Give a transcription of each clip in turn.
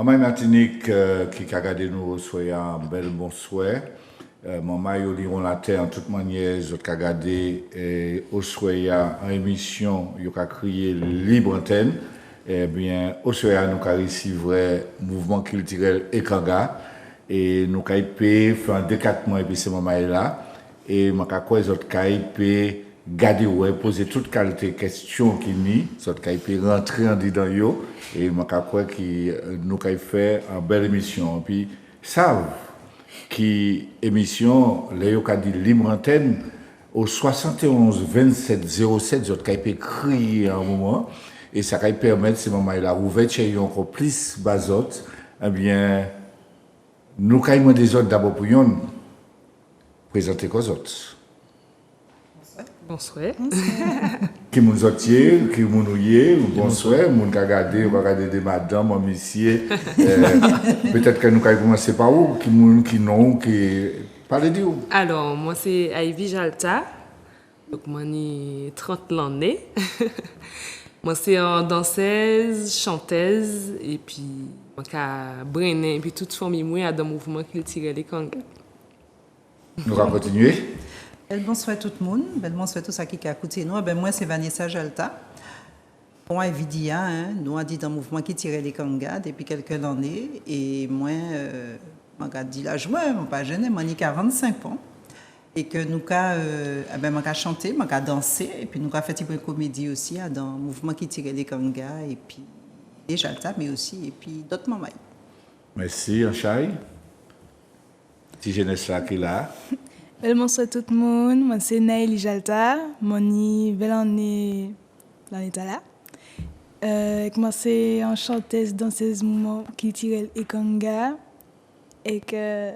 Maman Martinique qui a regardé nous souhaiter un bel bon souhait. Maman yo liron la terre en toute manière, je a regardé au souhait en émission, yo a crié libre antenne. Eh bien, au souhait nous a reçu vrai mouvement culturel Ekanga et nous a fait un décattement et puis c'est maman là et m'a quoi les autres a garder ouais poser toute qualité questions qui ni soit qu'il peut rentrer en dedans yo et moi crois qui nous qu'a fait une belle émission puis savent qui émission les yo qu'a dit libre antenne au 71 27 07 autres qu'a peut crier un moment et ça qu'a permettre ces moments là ouvert chez encore plus bazote eh bien nous qu'a demandé des autres d'abord pour yon présenter aux autres. Bonsoir. Qui nous otier, qui nous nouiller, bonsoir, moun ka gade, on va regarder des madames, messieurs. Peut-être que nous allons commencer par où, qui moun qui non, qui parlez de où. Alors, moi c'est Ivy Jalta. Donc moi j'ai 30 ans né. Moi c'est en danseuse, chanteuse et puis moi ka brainer et puis toute famille moi dans mouvement culturel Ekanga. Nous allons continuer. Bonsoir tout le monde, bonsoir tout ceux qui a écouté nous. Moi c'est Vanessa Jalta. Moi Evidia, nous avons dit dans le mouvement qui tirait les Ekanga depuis quelques années et moi je dit la joie, je pas jeune, moi j'ai 45 ans et que nous avons chanté, nous avons dansé et puis nous avons fait une comédie aussi dans le mouvement qui tirait les Ekanga et puis les Jalta mais aussi et puis d'autres mamans. Merci Anchaï. Petit jeunesse là qui là. Bonsoir tout le monde, moi c'est Naëli Jalta, mon belle année l'année là. Moi c'est en chanteuse, danseuse, mouvement culturel Ekanga et que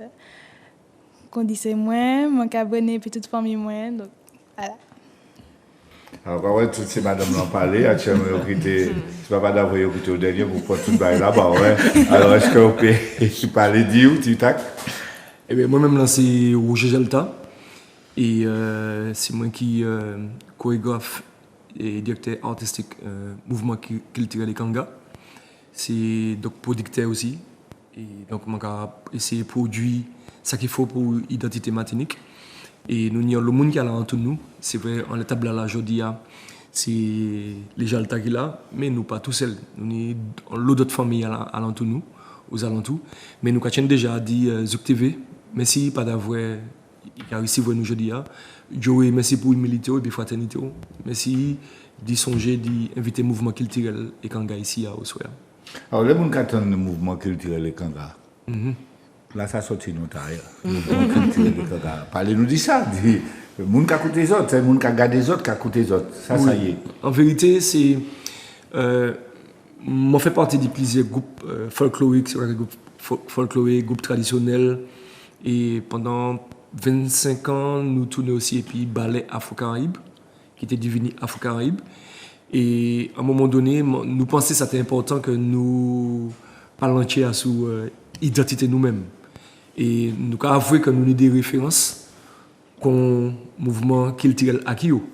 qu'on dit c'est moi, mon cabane puis toute famille moi donc voilà. Alors ouais, toutes ces madames l'ont parlé, actuellement c'est pas d'avoir écouté au dernier pour prendre tout le bail là-bas ouais. Alors est-ce que vous pouvez parler d'où tu tac? Eh bien, moi-même, là, c'est Roger Jalta. Et c'est moi qui chorégraphe et directeur artistique mouvement culturel Ekanga. C'est donc producteur aussi. Et donc, moi, j'ai essayé de produire ce qu'il faut pour l'identité martinique. Et nous avons le monde qui est là entre nous. C'est vrai, on est table là aujourd'hui, c'est les Jalta qui sont là, mais nous pas tout seuls. Nous avons d'autres familles à l'entour nous, aux alentours. Mais nous avons déjà dit Zouk TV. Merci pas d'avoir réussi à nous aujourd'hui. Joey, merci pour l'humilité et la fraternité. Merci de songer d'inviter le mouvement culturel Ekanga ici au soir. Alors, les gens qui attendent le mouvement culturel Ekanga, là, ça sortit nous taille. Le mouvement culturel Ekanga. Parlez-nous de ça. Les gens qui écoutent les autres, c'est les gens qui regardent les autres qui écoutent les autres. Ça, oui. Ça y est. En vérité, c'est. Moi, je fais partie de plusieurs groupes folkloriques, groupes traditionnels. Et pendant 25 ans, nous tournons aussi et puis ballet Afro-Caraïbe, qui était devenu Afro-Caraïbe. Et à un moment donné, nous pensions que c'était important que nous parlions sur l'identité nous-mêmes. Et nous avons avoué que nous avons des références comme mouvement culturel Akio.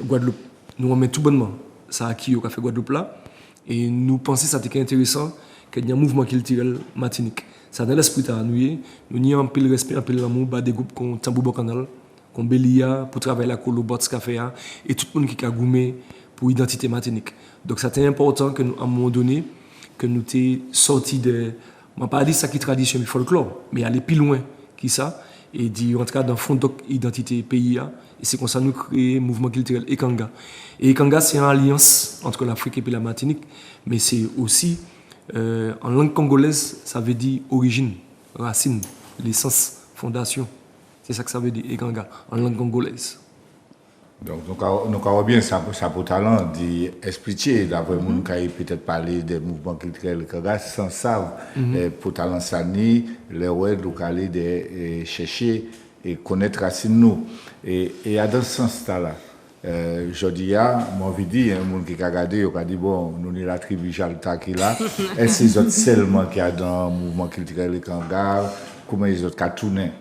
Guadeloupe, nous remettons tout bonnement ça Akio qui a fait Guadeloupe là. Et nous pensions que c'était intéressant qu'il y ait un mouvement culturel martinique. Ça dans l'esprit à nous avons un peu le respect, un peu l'amour, des groupes comme Tambou Bokanal, comme Belia, pour travailler la Colobots Café, et tout le monde qui a goumé pour l'identité martinique. Donc c'était important que nous, à un moment donné, que nous étions sortis de, on ne va pas dire ça qui est tradition, mais folklore, mais aller plus loin que ça, et dire rentrer dans le fond de l'identité pays. Et c'est comme ça que nous créons le mouvement culturel Ekanga. Et Ekanga, c'est une alliance entre l'Afrique et la Martinique, mais c'est aussi en langue congolaise, ça veut dire origine, racine, l'essence, fondation. C'est ça que ça veut dire, Ekanga, en langue congolaise. Donc, nous avons bien ça pour talent d'expliquer, d'avoir des gens qui peut-être parler des mouvements culturels Ekanga sans savoir pour talent sani, les ouais, donc aller de chercher et connaître racine nous. Et dans ce sens-là, je dis, moi, envie de dire, un monde qui a regardé, il a dit, bon, nous avons la tribu Jalta qui est là. Est-ce que c'est autres seulement qui a dans le mouvement culturel Ekanga? Comment les autres qui ont tourné?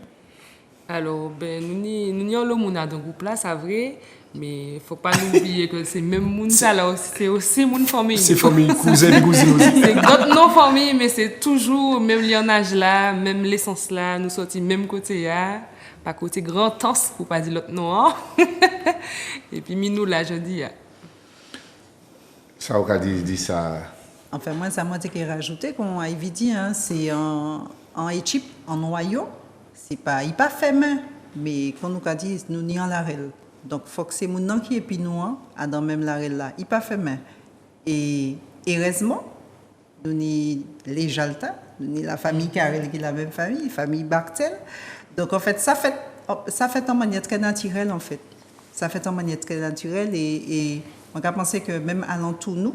Alors, nous avons le monde dans le groupe là, c'est vrai. Mais faut pas oublier que c'est même moun ça là, c'est aussi moun famille. C'est famille, cousin et cousine aussi. C'est d'autres non famille, mais c'est toujours même lionnage là, même l'essence là, nous sortis même côté là, pas côté grand temps pour pas dire l'autre non. Et puis minou là je dis. Ça, on dit ça. Enfin, moi, ça m'a dit qu'il rajouté qu'on a dit, hein, c'est en Égypte, en noyau, c'est pas, il pas fait main, mais quand nous a dit, nous n'y en l'arel. Donc, faut que c'est mon nom qui est puis nous, à dans même l'arel là, il pas fait main. Et heureusement, nous n'y les Jalta, nous n'y la famille Karel qui est la même famille, famille Bartel. Donc, en fait, ça fait en manière très naturelle, en fait. Ça fait en manière très naturelle et on a pensé que même alentour nous,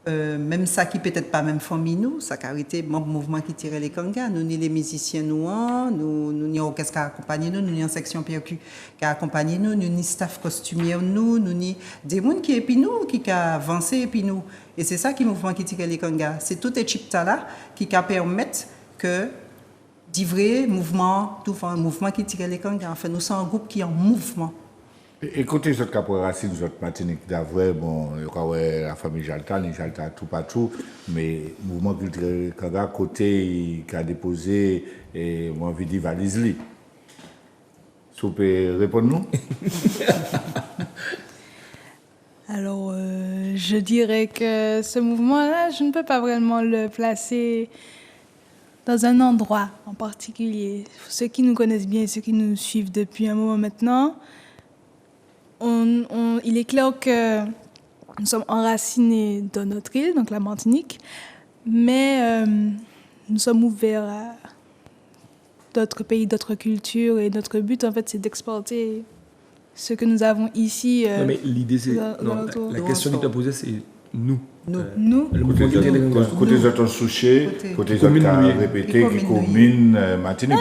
même ça qui peut-être pas même famille nous, ça a été le mouvement qui tirait les kangas. Nous ni les musiciens nous ni orchestre qui accompagne nous ni en section percu qui accompagne nous ni staff costumier nous ni des gens qui épi nous qui a avancé épi nous. Et c'est ça qui mouvement qui tirait les kangas. C'est tout ces chipta là qui permettent que d'ivrer mouvement, tout un mouvement qui tirait les kangas. Enfin, nous sommes un groupe qui est en mouvement. Écoutez, cette Capra Racine, cette Martinique d'Avray, bon, il y a la famille Jalta, les Jalta tout partout, mais le mouvement culturel Kanga, côté, qui a déposé, et moi, je dis valise li. Vous pouvez répondre nous? Alors, je dirais que ce mouvement-là, je ne peux pas vraiment le placer dans un endroit en particulier. Ceux qui nous connaissent bien, ceux qui nous suivent depuis un moment maintenant, il est clair que nous sommes enracinés dans notre île, donc la Martinique, mais nous sommes ouverts à d'autres pays, d'autres cultures, et notre but, en fait, c'est d'exporter ce que nous avons ici. Non, mais l'idée, c'est... La question que tu as posée, c'est nous. Nous. Le mouvement qui était Côté des autres souchés, côté des autres répétés, qui commune Martinique.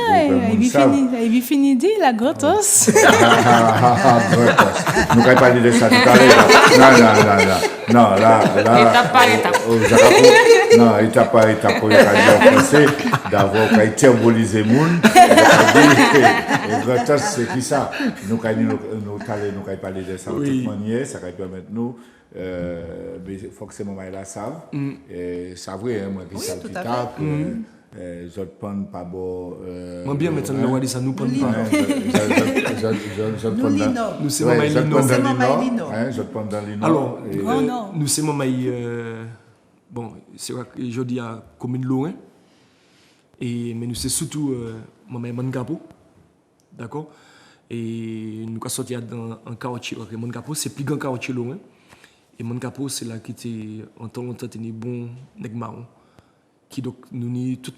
Il finit dit la grosse. Nous n'avons pas parlé de ça tout à l'heure. Non, là. Étape par étape. Non, étape par étape. Il a pensé d'avoir hyperbolisé le monde. Et grosse, c'est qui ça? Nous avons parlé de ça de toute manière. Ça va permettre nous. Mais il faut que ces moments-là savent. C'est vrai, moi qui savent qui tape. Je ne prends pas bon. Moi bien maintenant, on va dire ça, nous ne prend pas. Nous c'est Mamaï Lino. Je prends dans Lino. Alors, nous c'est Mamaï. Bon, c'est vrai que je dis à commune loin. Mais nous c'est surtout Mamaï Mangapo. D'accord? Et nous avons sorti dans un quartier. Mangapo, c'est plus grand quartier loin. Et Mangapo, c'est là qui était en temps longtemps tenu bon nèg marron. Qui donc nous ni toute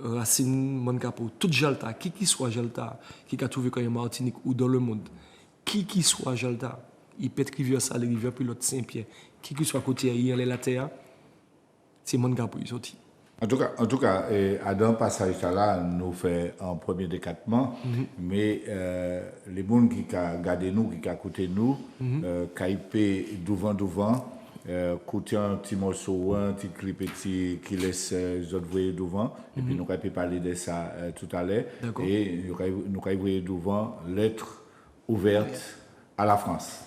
racine Mangapo, toute Jalta, qui soit Jalta, qui a trouvé quand même Martinique ou dans le monde, qui soit Jalta, il peut être rivière Salé, rivière Pilote Saint-Pierre, qui soit côté hier les Latéa, c'est Mangapo ils sorti. En tout cas, à dans passage là, nous fait un premier décattement, mais les gens qui ont gardé nous, qui ont écouté nous, qui ont devant, écouter un petit morceau, un petit clip petit qui laisse les autres voyer devant, et puis nous avons parler de ça tout à l'heure, et nous avons voyer devant lettre ouverte à la France.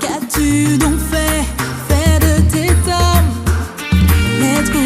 Qu'as-tu donc fait de tes hommes? Let's go.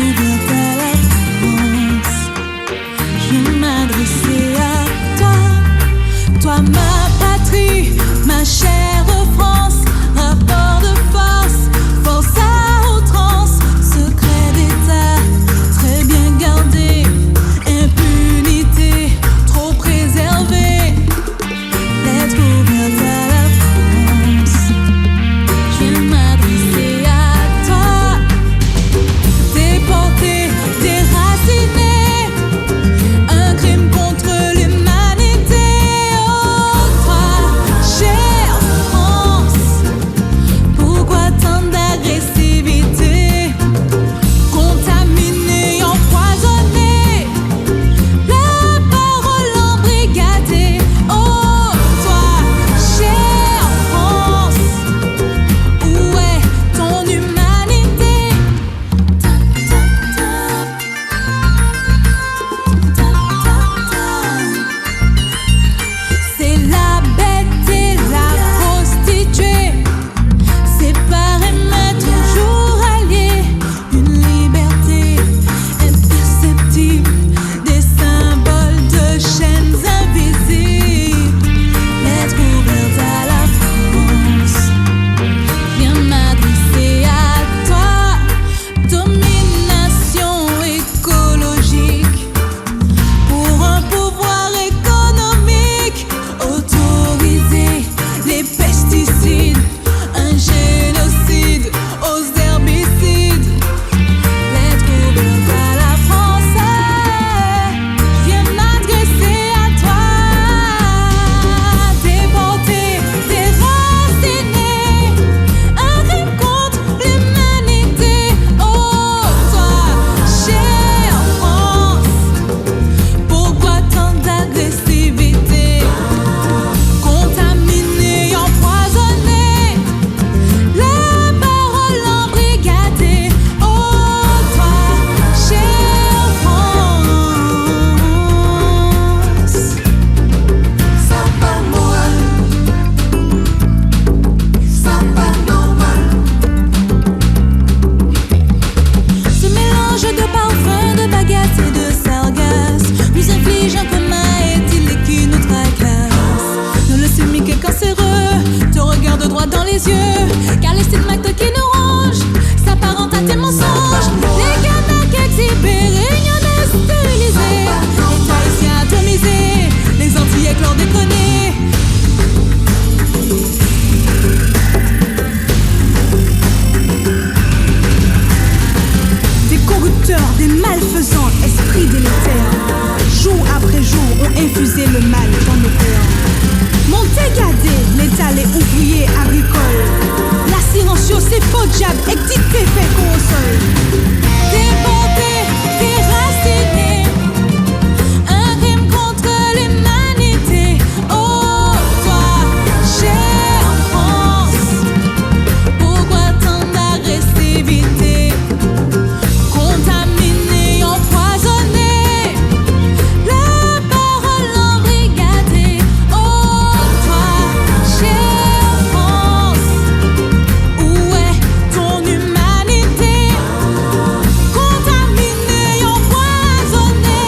les terres. Jour après jour, on infusait le mal dans nos cœurs. Montez gardé, l'État les ouvriers agricoles. La silencieux, c'est faux diable, et dicté fait qu'au sol. Déporté, déraciné, un crime contre l'humanité. Oh, toi, chère France, pourquoi tant d'agressivité? Contaminé, empoisonné, la parole embrigadée. Oh, toi, chère France, où est ton humanité? Contaminé, empoisonné,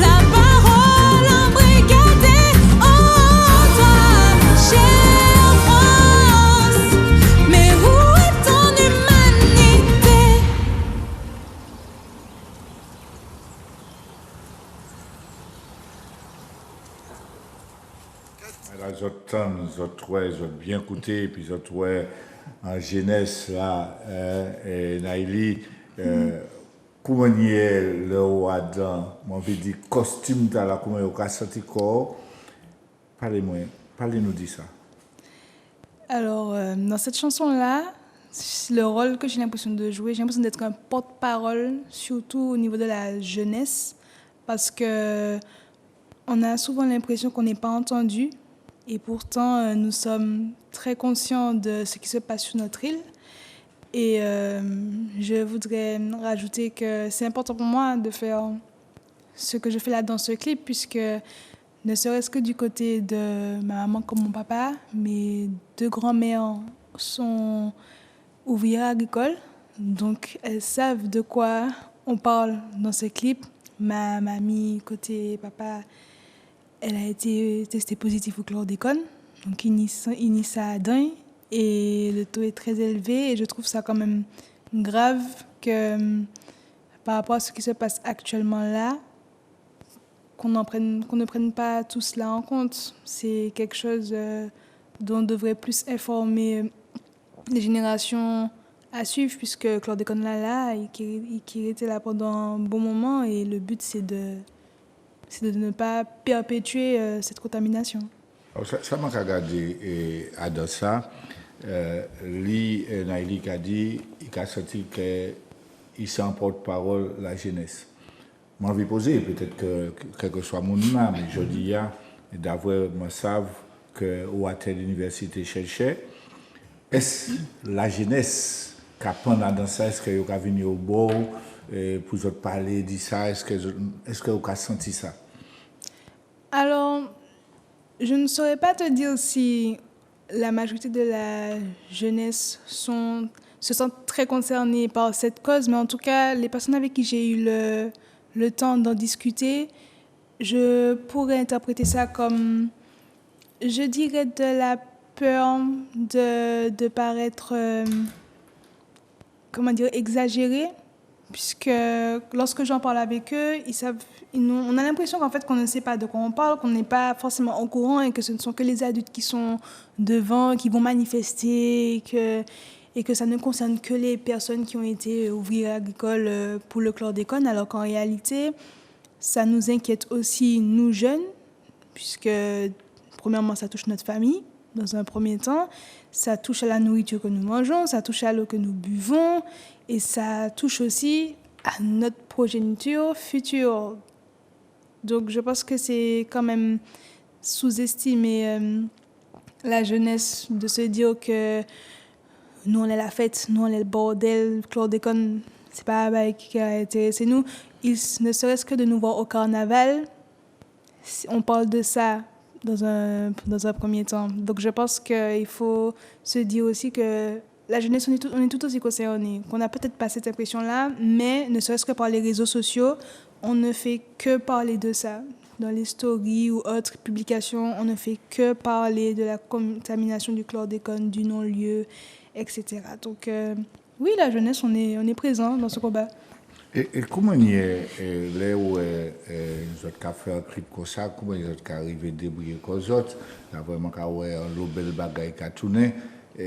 la parole embrigadée. Oh, toi, chère France, mais où est ton humanité? Alors, les autres bien écouté, puis les autres en jeunesse, là, et Naïli, comment y est le roi dans, mon dit, costume, là, comment il a senti corps? Parlez-nous de ça. Alors, dans cette chanson-là, le rôle que j'ai l'impression de jouer, j'ai l'impression d'être un porte-parole, surtout au niveau de la jeunesse, parce que on a souvent l'impression qu'on n'est pas entendu, et pourtant, nous sommes très conscients de ce qui se passe sur notre île. Et je voudrais rajouter que c'est important pour moi de faire ce que je fais là dans ce clip, puisque ne serait-ce que du côté de ma maman comme mon papa, mes deux grands-mères sont ouvrières agricoles, donc elles savent de quoi on parle dans ce clip. Ma mamie, côté papa, elle a été testée positive au chlordécone, donc Inissa Adin, et le taux est très élevé, et je trouve ça quand même grave que par rapport à ce qui se passe actuellement là, qu'on ne prenne pas tout cela en compte. C'est quelque chose dont on devrait plus informer les générations à suivre, puisque le chlordécone là, il était là pendant un bon moment, et le but c'est de ne pas perpétuer cette contamination. Alors, ça m'a regardé à dans ça. Naïli a dit, il a senti qu'il s'en porte-parole la jeunesse. Moi, je vais poser, peut-être que quel que soit mon nom, mais je dis, d'avoir, moi, savent que où a telle université cherchait. Est-ce la jeunesse qui apprend dans ça, est-ce qu'elle a venu au bord pour vous parler de ça, est-ce que vous avez senti ça? Alors, je ne saurais pas te dire si la majorité de la jeunesse se sentent très concernés par cette cause, mais en tout cas, les personnes avec qui j'ai eu le temps d'en discuter, je pourrais interpréter ça comme, je dirais, de la peur de paraître, exagéré, puisque lorsque j'en parle avec eux, on a l'impression qu'en fait qu'on ne sait pas de quoi on parle, qu'on n'est pas forcément au courant, et que ce ne sont que les adultes qui sont devant, qui vont manifester, et que ça ne concerne que les personnes qui ont été ouvrières agricoles pour le chlordécone, alors qu'en réalité, ça nous inquiète aussi, nous jeunes, puisque premièrement, ça touche notre famille, dans un premier temps, ça touche à la nourriture que nous mangeons, ça touche à l'eau que nous buvons, et ça touche aussi à notre progéniture future. Donc je pense que c'est quand même sous-estimer la jeunesse de se dire que nous on est la fête, nous on est le bordel, le chlordécone, c'est pas un qui a intéressé nous. Ne serait-ce que de nous voir au carnaval, on parle de ça dans un premier temps. Donc je pense qu'il faut se dire aussi que la jeunesse, on est tout aussi concernés, qu'on n'a peut-être pas cette impression-là, mais ne serait-ce que par les réseaux sociaux, on ne fait que parler de ça. Dans les stories ou autres publications, on ne fait que parler de la contamination du chlordécone, du non-lieu, etc. Donc oui, la jeunesse, on est présent dans ce combat. Et comment il est là où nous avons fait un clip comme ça, comment ils ont arrivé à débrouiller comme ça, là vraiment quand on a un bel bagage qui a tourné, il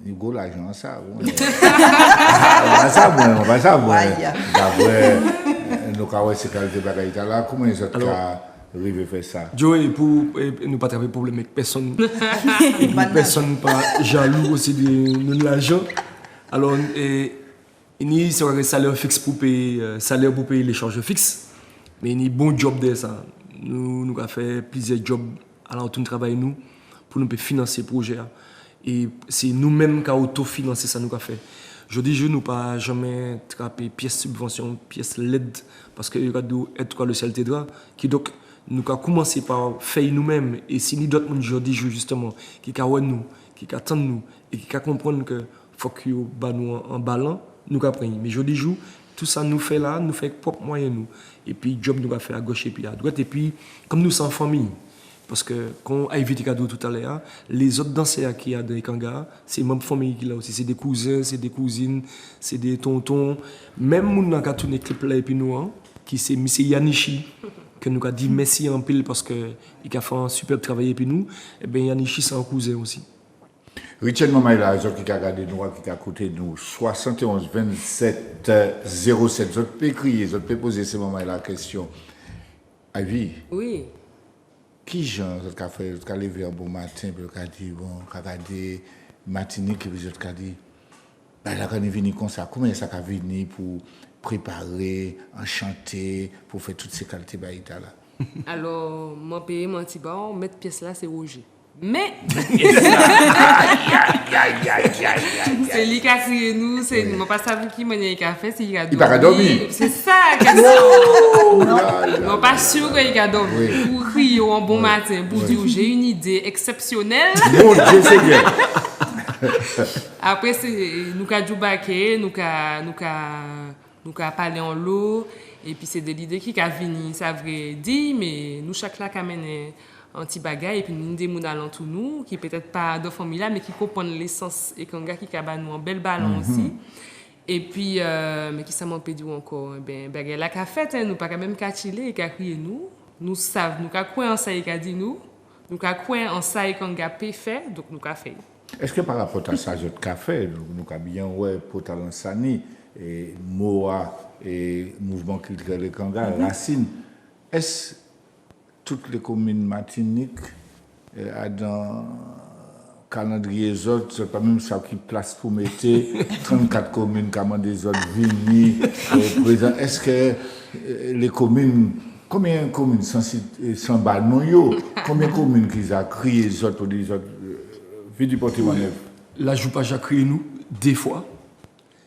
y a l'argent ça. On va ça, d'après nos nous avons ces qualités de là, comment ils ont arrivé à faire ça? Joe, pour nous pas travailler problème avec personne. Et puis personne pas jaloux aussi de l'argent. Alors, il y a un salaire fixe pour payer, les charges fixes. Mais il y a un bon job de ça. Nous avons fait plusieurs jobs à l'entour de travail nous pour nous financer le projet. Et c'est nous-mêmes qui avons autofinancé ça nous avons fait. Je dis, je n'ai pas jamais trappé pièce subvention, pièce LED, parce que il y a être le CLT droit, qui donc nous avons commencé par faire nous-mêmes. Et si nous d'autres je dis justement, qui nous, qui attendent nous, et qui comprennent que faut que nous en ballon, nous apprenons. Mais je dis, tout ça nous fait là, nous fait propre moyen nous. Et puis job nous va faire à gauche et puis à droite. Et puis comme nous sommes en famille, parce que quand Ivy Tikado tout à l'heure, les autres danseurs qui y a dans les Kanga, c'est même famille qui là aussi. C'est des cousins, c'est des cousines, c'est des tontons. Même nous avons tourné clip là et puis nous, qui c'est M. Yanichi, que nous avons dit merci en pile parce qu'il a fait un superbe travail et puis nous, et bien Yanichi c'est un cousin aussi. Richard Mamaïla, qui a regardé nous, qui a écouté nous, 71 27 07. Je peux crier, je peux poser ces moments la question. Ivy, Oui. qui genre, vous avez fait, vous avez levé un bon matin, puis vous avez dit, bon, vous avez regardé Martinique, et puis vous avez dit, bah, là, quand on est venu comme ça, comment ça a venu pour préparer, enchanter, pour faire toutes ces qualités là? Alors, mon pays, mon petit bon, mettre pièce là, c'est Roger. Mais, c'est lui qui a crié nous, c'est nous. Je ne sais pas qui m'a fait, c'est lui qui a dormi. Il n'a pas dormi. C'est ça la question. Je ne suis pas sûr qu'il a dormi. Oui. Pour crier un bon matin, pour dire j'ai une idée exceptionnelle. Mon Dieu, c'est bien. Après, nous avons joué, nous avons parlé en l'eau. Et puis, c'est de l'idée qui a venu, ça vrai dit, mais nous, chaque là, qui amène un petit bagage, et puis nous, des gens dans tout nous, qui peut-être pas de famille là, mais qui comprennent l'essence, et qu'on a qui a nous un bel ballon aussi. Et puis, mais qui ça m'a pédé encore, ben, la qu'a fait, nous pas quand même qu'à chiller et qu'à crier nous savons, nous qu'à quoi en ça et qu'à dit nous qu'à quoi en ça et qu'on a fait, donc nous qu'à fait. Est-ce que par rapport à ça, je te café, nous avons bien, ouais, pour talent Sani, et Moa, et Mouvement culturel de Kanga, Racine, est-ce toutes les communes Martinique dans calendrier autres, c'est pas même ça qui place pour mettre 34 communes comme des autres vignes présent. Est-ce que les communes, combien de communes sans ballon, combien de communes qui ont crié les autres pour des autres vie du Porte-Monnaie? La Joupa j'ai crié nous deux fois.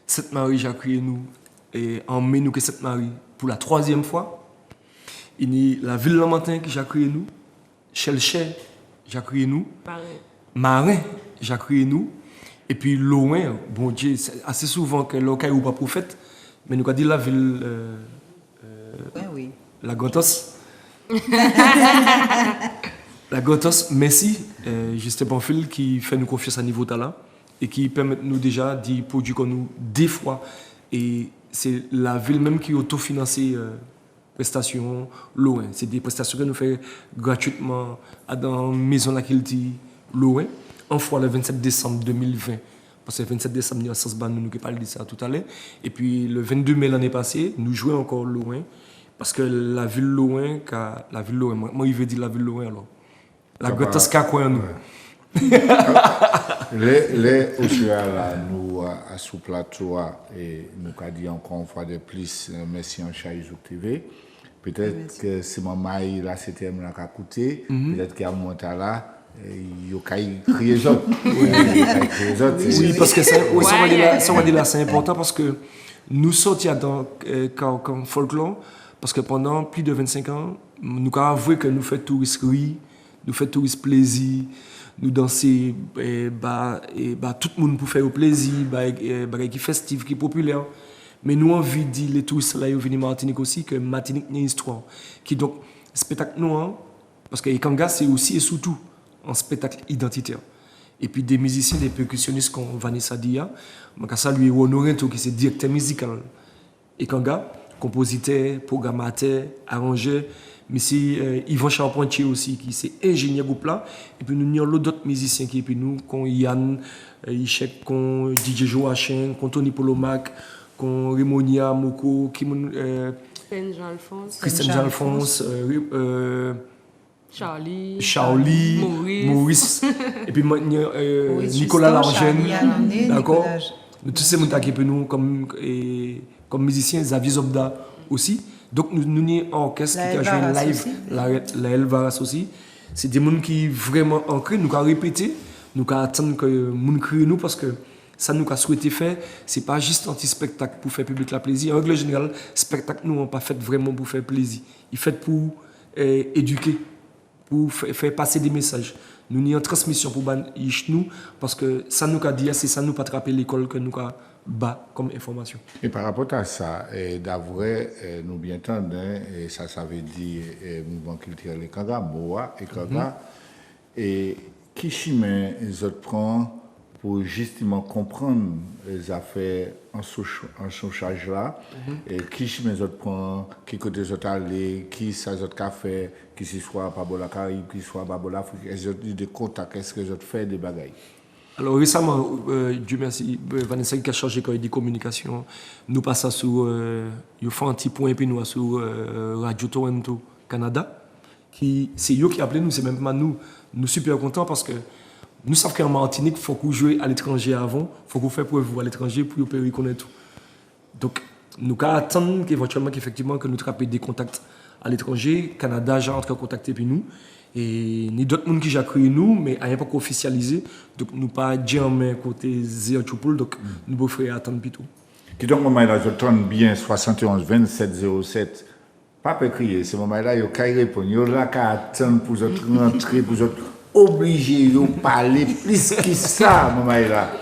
Sainte-Marie j'ai crié nous et en mai nous que Sainte-Marie pour la troisième fois. Il y a la ville de Matin qui j'ai crié nous. Chelcher j'ai crié nous. Marin j'ai crié nous. Et puis loin, bon Dieu, c'est assez souvent que l'ocaille ou pas prophète, mais nous avons dit la ville Oui. la Gotos. La Gotos, merci, Justin Bonfil qui fait nous confiance à niveau talent et qui permet nous déjà de produire comme nous des fois. Et c'est la ville même qui autofinance prestations loin. C'est des prestations que nous faisons gratuitement dans la maison la Kilti loin, en fois le 27 décembre 2020. Parce que le 27 décembre, il y a un sens nous qui parlé de ça tout à l'heure. Et puis le 22 mai l'année passée, nous jouons encore loin. Parce que la ville loin, moi il veut dire la ville loin alors. La Gotos qu'a quoi nous. Les là, nous, à sous plateau, et nous avons dit encore une fois de plus, merci en Chaïzouk TV. Peut-être que c'est mon maï, là, c'était un qui a coûté. Peut-être qu'il y a un montant là, il y a crié les autres. Oui, parce que ça va dire là, c'est important parce que nous sortions dans folklore, parce que pendant plus de 25 ans, nous avons avoué que nous faisons touristes rire, nous faisons touristes plaisir. Nous danser, tout le monde pour faire plaisir, qui festif, qui populaire. Mais nous envie de dire les touristes là, ils viennent Martinique aussi, que Martinique a une histoire. Qui donc, spectacle noir, parce que Kanga c'est aussi et surtout un spectacle identitaire. Et puis des musiciens, des percussionnistes comme Vanessa Dia, je salue Honoré qui c'est directeur musical. Et Kanga, compositeur, programmateur, arrangeur. Mais c'est Yvan Charpentier aussi, qui c'est ingénieur groupe là. Et puis nous avons d'autres musiciens qui, et puis nous, comme Yann, Ishek, comme DJ Joachim, comme Tony Polomac, qu'on Rimonia, Moko, Christian Jean-Alphonse, Christian Jean-Alphonse, Charlie, Maurice, et puis Nicolas Largène, d'accord. Tous ces gens qui peuvent nous comme musiciens, Xavier Zobda aussi. Donc nous sommes en orchestre qui a joué un live, la Elvaras aussi. C'est des gens qui vraiment ancrés, nous avons répété, nous avons attendu que les gens crient nous parce que ça nous a souhaité faire, c'est pas juste un petit spectacle pour faire public la plaisir. En règle générale, spectacle nous n'ont pas fait vraiment pour faire plaisir. Il fait pour éduquer, pour faire passer des messages. Nous avons une transmission pour nous parce que ça nous a dit, c'est ça nous pas attraper l'école que nous avons bas comme information. Et par rapport à ça, d'avril, nous bien entendons, et ça veut dire mouvement culturel les Kanga, Boa et Kanga, et qui chemin les autres prennent pour justement comprendre les affaires en son charge là, et qui chemin les autres prennent, qui côté les autres aller, qui ça les autres café, qui soit Babola Caraïbe, qui soit Babola Afrique, les autres de contact, est-ce que les autres font des bagailles? Alors récemment, Dieu merci, Vanessa qui a chargé quand il dit communication, nous passons sur, il fait un petit point puis nous sur Radio Toronto Canada, qui c'est eux qui appellent nous, c'est même pas nous. Nous super contents parce que nous savons qu'en Martinique, il faut qu'on joue à l'étranger avant, il faut qu'on fasse preuve à l'étranger pour qu'on reconnaître tout. Donc nous attendons qu'éventuellement qu'effectivement que nous trapions des contacts à l'étranger, Canada j'ai entré en contact et puis nous. Et ni d'autres monde qui j'ai créé nous mais rien pas officialisé donc nous pas dire mais côté zéro choupoul donc nous beau faire attendre plutôt qui donc moment là je tourne bien 71 27 07 pas peut crier ce moment là yo kay répondre yo là ka attendre pour autres rentrer pour autres obligé yo parler plus que ça moment là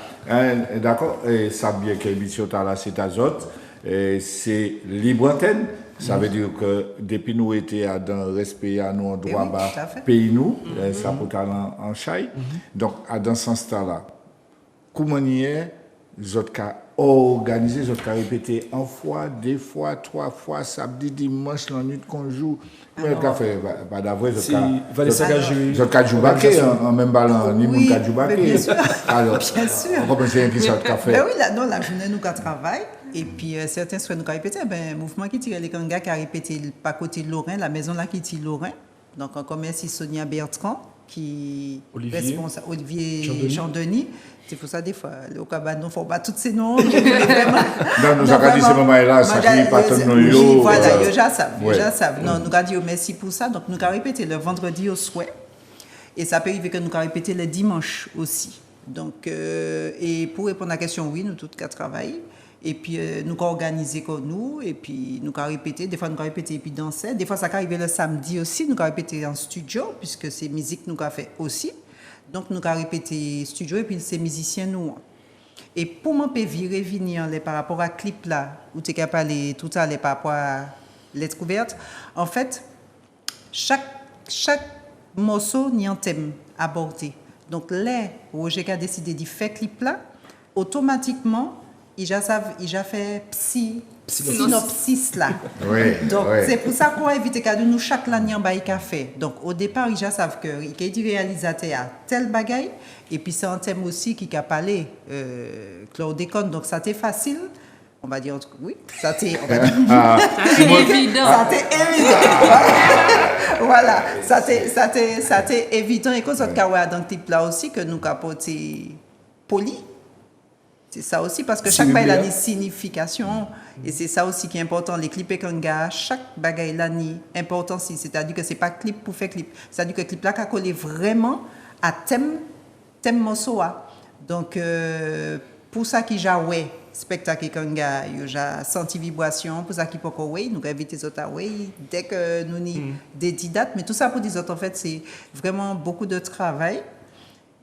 d'accord et ça bien que émission là c'est azot c'est libre antenne. Ça veut dire que depuis nous étions dans le respect à nous, on doit payer nous, ça peut aller en chai. Donc, dans ce sens-là, comment y est, les autres cas organisés, les autres cas répétés une fois, deux fois, trois fois, samedi, dimanche, la nuit qu'on joue. Mais le café, pas d'avoir, les autres cas jouent baquet, en même ballon, ni mon cas joue baquet. Alors, bien sûr. On comprend bien qui ça café. Ben oui, la journée nous travaille. Et puis certains souhaitent nous répéter, mouvement qui tire les Kanga qui a répété pas côté de Lorrain, la maison là qui tire Lorrain. Donc on commence Sonia Bertrand qui responsable Olivier Jean-Denis. C'est pour ça des fois au cabane on faut pas tous ces noms. Non, nous avons dit ces moments-là, ça finit pas tout nous. Voilà, déjà ça. Non, nous avons dit merci pour ça. Donc nous avons répété le vendredi au souhait. Et ça peut arriver que nous avons répété le dimanche aussi. Donc et pour répondre à la question, oui, nous tous quatre travaillons. Et puis, nous avons organisé comme nous, et puis nous avons répété, des fois nous avons répété et puis dansé. Des fois, ça arrive le samedi aussi, nous avons répété en studio, puisque c'est musique nous avons fait aussi. Donc, nous avons répété studio, et puis c'est musiciens nous. Et pour m'en virer, venir par rapport à clip là, où tu as parlé tout à l'heure par rapport à lettre ouverte, en fait, chaque morceau y a un thème abordé. Donc, là, Roger a décidé de faire clip là, automatiquement, il a fait synopsis là. Oui, donc c'est pour ça qu'on évite que nous chaque l'année en bail café. Donc au départ, il savent que il dit réalisateur à tel bagaille et puis c'est un thème aussi qui a parlé chlordécone. Donc ça t'est facile. On va dire oui, ça t'est évident. Ça t'est évident. Voilà, ça t'est évident et que ça dans le type là aussi que nous capoter poli. C'est ça aussi, parce que chaque bagaille a une signification. Et c'est ça aussi qui est important. Les clips et Kanga, chaque bagaille a une importance. C'est-à-dire que ce n'est pas clip pour faire clip. C'est-à-dire que le clip là a collé vraiment à thème morceau. Donc, pour ça qui j'ai ouais, spectacle et Kanga, j'ai senti vibration. Pour ça qui peut ouais, nous invitons les autres à ouais, dès que nous avons des dates. Mais tout ça pour les autres, en fait, c'est vraiment beaucoup de travail.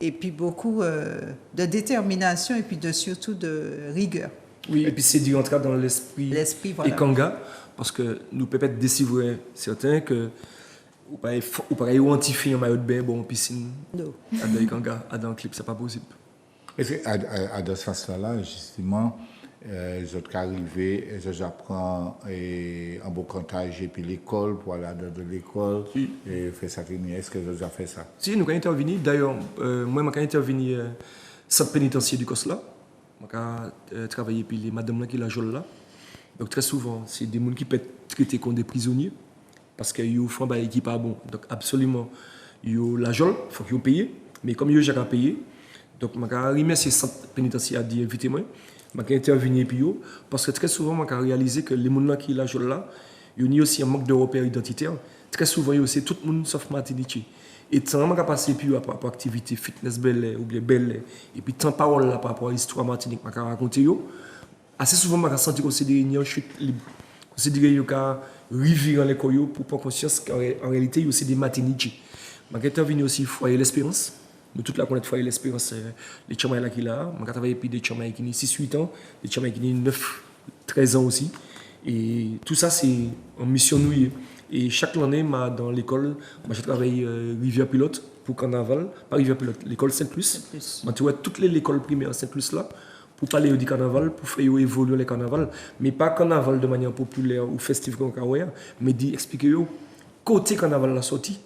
Et puis beaucoup de détermination et puis surtout de rigueur. Oui, et puis c'est d'y entrer dans l'esprit voilà. Et Kanga, parce que nous peut être décivrer certains que ou pas identifier un maillot de bain bon en piscine. Non. À Kanga, dans le clip, c'est pas possible. Et c'est à ce sens-là, justement, les autres qui arrivent, ils apprennent un beau comptage et puis l'école, pour aller dans l'école, et faire ça. Est-ce que vous avez fait ça? Si, nous avons intervenu. D'ailleurs, moi, j'ai intervenu au centre pénitentiaire du Cosla. Je travaille puis les madames là qui la jolle là. Donc très souvent, c'est des gens qui peuvent être traités comme des prisonniers parce qu'ils font des qui pas bon. Donc absolument, ils la jolle, il faut qu'ils payent. Mais comme ils n'ont pas payé, donc je remercie le centre pénitentiaire d'inviter moi. Je intervenir puis parce que très souvent, je réalisé que les gens qui la jolle là, ils ont aussi un manque de repères identitaires. Très souvent, c'est tout le monde sauf Martinique. Et tant que je passe par rapport à l'activité fitness belle ou bien belle, et puis tant parole là par rapport à l'histoire Martinique, je raconter assez souvent je senti considérer une chute libre, considérer que rivière dans l'école pour prendre conscience qu'en réalité il y a aussi des Martiniquais. Je intervenu aussi foyer l'espérance. Nous toute la connaître foyer l'espérance les chamaïs là qui là, je travaille puis des chamaïs qui ont 6-8 ans, des chamaïs qui ont 9-13 ans aussi. Et tout ça c'est en mission nouée. Et chaque année, dans l'école, je travaille Rivière Pilote pour Carnaval, pas Rivière Pilote, l'école Saint-Plus. Je vois toutes les écoles primaires Saint-Plus là, pour parler du carnaval, pour faire évoluer le carnaval, mais pas carnaval de manière populaire ou festive comme Kawaii, mais d'expliquer côté carnaval la sortie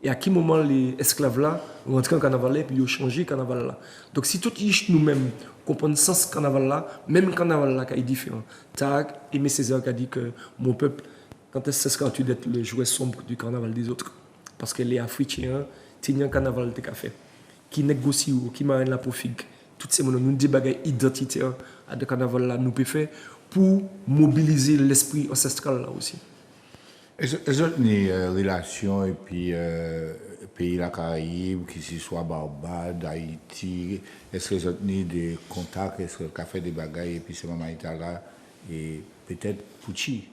et à quel moment les esclaves là rentrent en carnaval et puis ils ont changé carnaval là. Donc si tout nous-mêmes comprendre le sens carnaval là, même carnaval là qui est différent. Tag Aimé Césaire qui a dit que mon peuple quand est-ce que d'être le jouet sombre du carnaval des autres? Parce que les Africains, tiennent un carnaval de café, qui négocient ou qui marient la profig. Toutes ces choses, nous des bagages identitaires à ce carnaval là nous pouvons faire pour mobiliser l'esprit ancestral là aussi. Est-ce que une relation et puis pays la Caraïbe, qui soit Barbade, Haïti, est-ce que vous avez des contacts, est-ce que vous avez fait des bagages et puis c'est Maman là et peut-être Pouchi?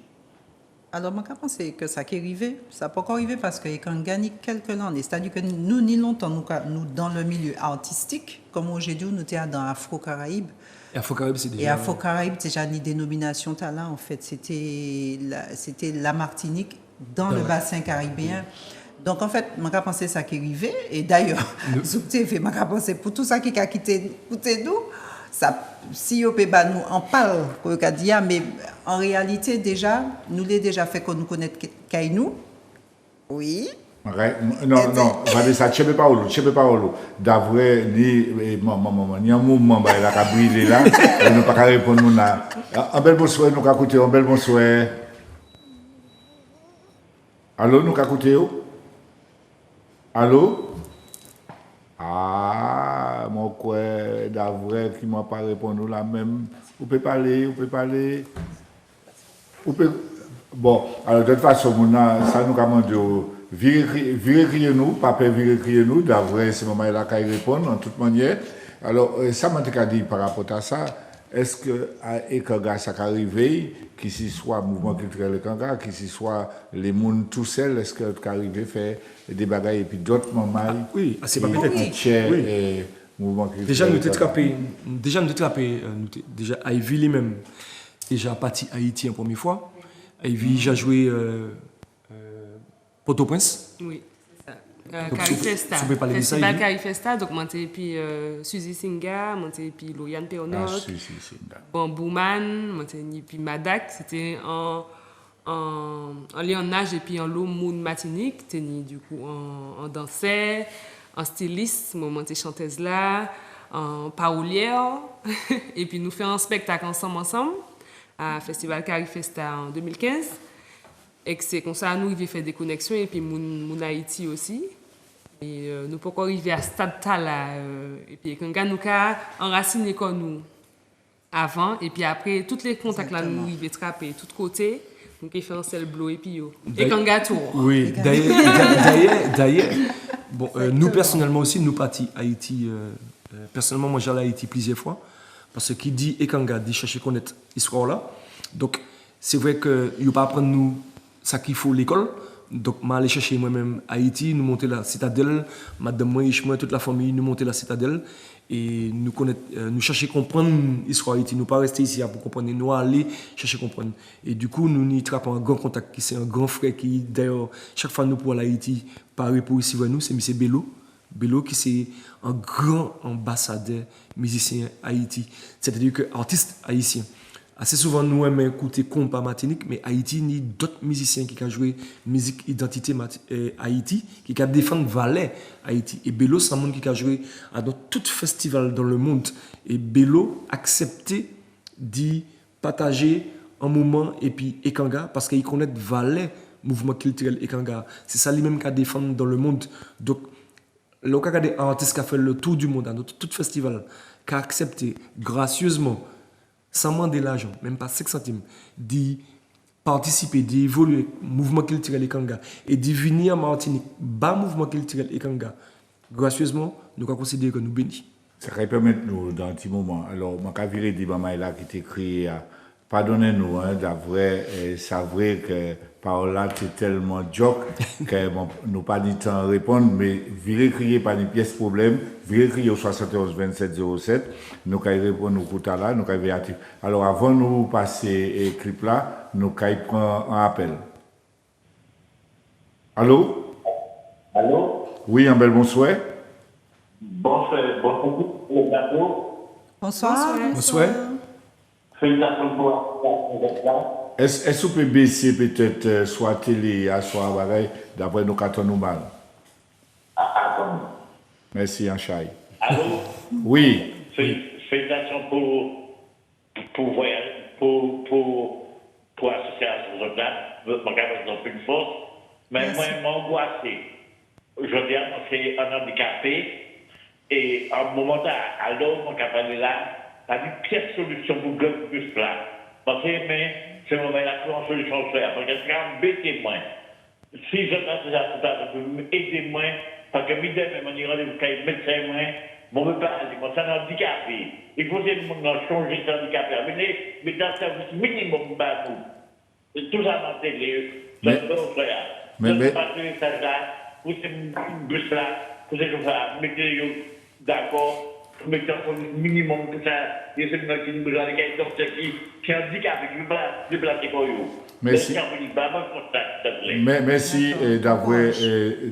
Alors, je pense que ça qui est arrivé, ça n'a pas encore arrivé parce que quand on gagne quelques années, c'est-à-dire que nous, ni longtemps, nous dans le milieu artistique, comme aujourd'hui, nous étions dans Afro-Caraïbe. Et Afro-Caraïbe, c'est déjà... Et Afro-Caraïbe, déjà une dénomination talent, en fait. C'était la Martinique dans le bassin caribéen. Donc, en fait, je pense que ça qui est arrivé. Et d'ailleurs, sur TV, je pense pour tout ça qui a quitté nous, ça, si on peut nous en parle, mais en réalité déjà, nous l'avons déjà fait qu'on nous connaisse Kainou. Oui. Non, Vanessa, je ne sais pas où. D'après, il y a un mouvement qui a brillé là, et nous ne pouvons pas répondre. Un bel bonsoir, nous avons écouté, un bel bonsoir. Allô, nous avons écouté. Allô? Ah, mon quoi, d'avril qui m'a pas répondu là même. Vous pouvez parler. Bon, alors de toute façon, ça nous commande virer crier nous, pas virer crier nous, d'avril, c'est moment là qu'il répond en toute manière. Alors, ça m'a dit par rapport à ça, est-ce que à Ekanga ça arrivé, qu'il soit mouvement culturel Ekanga, qu'il soit les gens tout seuls, est-ce que ça arrivé faire des bagages et puis d'autres moments? Oui, c'est pas peut-être. Oui. Mouvement culturel. Déjà nous attrapé, déjà Ivy lui-même, déjà parti Haïti en première fois. Ivy j'ai joué Port-au-Prince. Oui. Carifesta, Festival Carifesta, donc monté puis Suzy Singa, monté puis Loyan Péonot, bon Bouman, monté puis Madak, c'était en Léonage et puis en l'eau Moun Martinique, tenu du coup en danseur, en styliste, monté chanteuse là, en parolière, et puis nous faisons un spectacle ensemble à Festival Carifesta en 2015. Et que c'est comme ça nous avons fait des connexions et puis mon Haïti aussi. Et nous pouvons arriver à ce stade-là. Et puis quand nous avons enraciné comme nous avant, et puis après, tous les contacts là, nous avons attrapé de tous côtés. Donc il fait un sel bleu et puis yo. Et quand gâteau. Oui, d'ailleurs, bon, nous personnellement aussi, nous partis Haïti. Personnellement, moi j'allais à Haïti plusieurs fois. Parce que qui dit Ekanga dit chercher connaître l'histoire là. Donc c'est vrai que il ne pas apprendre nous ça qu'il faut l'école. Donc je allé chercher moi-même Haïti, nous monter la citadelle, madame moi, toute la famille, nous monter la citadelle et nous connaître, nous chercher comprendre l'histoire Haïti, nous pas rester ici pour comprendre, nous aller chercher comprendre. Et du coup nous n'y trappons un grand contact qui c'est un grand frère qui d'ailleurs chaque fois nous pour l'Haïti parler pour ici vers nous, c'est monsieur Bello qui c'est un grand ambassadeur musicien Haïti, c'est-à-dire que artiste haïtien. assez souvent nous aimons écouter compas Martinique, mais Haïti ni d'autres musiciens qui ont joué musique identité Haïti, qui ont défendu Valais Haïti. Et Bello, c'est un monde qui a joué dans tout festival dans le monde. Et Bello accepté d'y partager un moment et puis Ekanga parce qu'il connaît Valais mouvement culturel Ekanga. C'est ça lui-même qui a défendu dans le monde. Donc, le cas des artistes qui a fait le tour du monde dans tout festival, qui a accepté gracieusement, sans demander l'argent, même pas 5 centimes, d'y participer, d'évoluer au mouvement culturel Ekanga et d'y venir à Martinique, bas mouvement culturel Ekanga, gracieusement, nous avons considéré que nous bénis. Ça va permettre nous dans un petit moment. Alors, je vais virer des là qui était créé. Pardonnez-nous, c'est vrai que par là, c'est tellement joke que nous pas du temps à répondre, mais virez crier par une pièce problème, virez crier au 71 27 07, nous allons répondre au coup là, nous allons réactif. Alors, avant de nous passer le clip là, nous allons prendre un appel. Allô? Allô? Oui, un bel bonsoir. Bonsoir, le plateau. Bonsoir. Bonsoir. Félicitations pour la Est-ce que vous pouvez baisser peut-être soit télé, soit pareil, d'après nos cartons nous mal? Merci, Anchaï. Allô? Oui. Félicitations pour l'association de là. Je n'ai plus de force. Mais moi, je m'angoissé. Je veux dire, c'est un handicapé. Et à un moment là, alors, mon campagne là, a une pièce solution pour le bus là. Parce que c'est un moment là, pour une solution faire. Parce que c'est un bêté moins. Si je fais ça, aidez-moi. Parce que midem, on ira vous cahier médecin moins. Mon papa, moi, c'est un handicapé. Il faut que changer cet handicapé. Mais dans le service minimum, tout ça dans la télé, c'est un bon frère. Mais pas de message là, pour ce bus là, pour ces choses-là, mettez-le d'accord. Mais dans le minimum que ça, il y a des gens qui nous ont dit qui ont handicapé, qui ne peuvent pas déplacer pour eux. Merci. Merci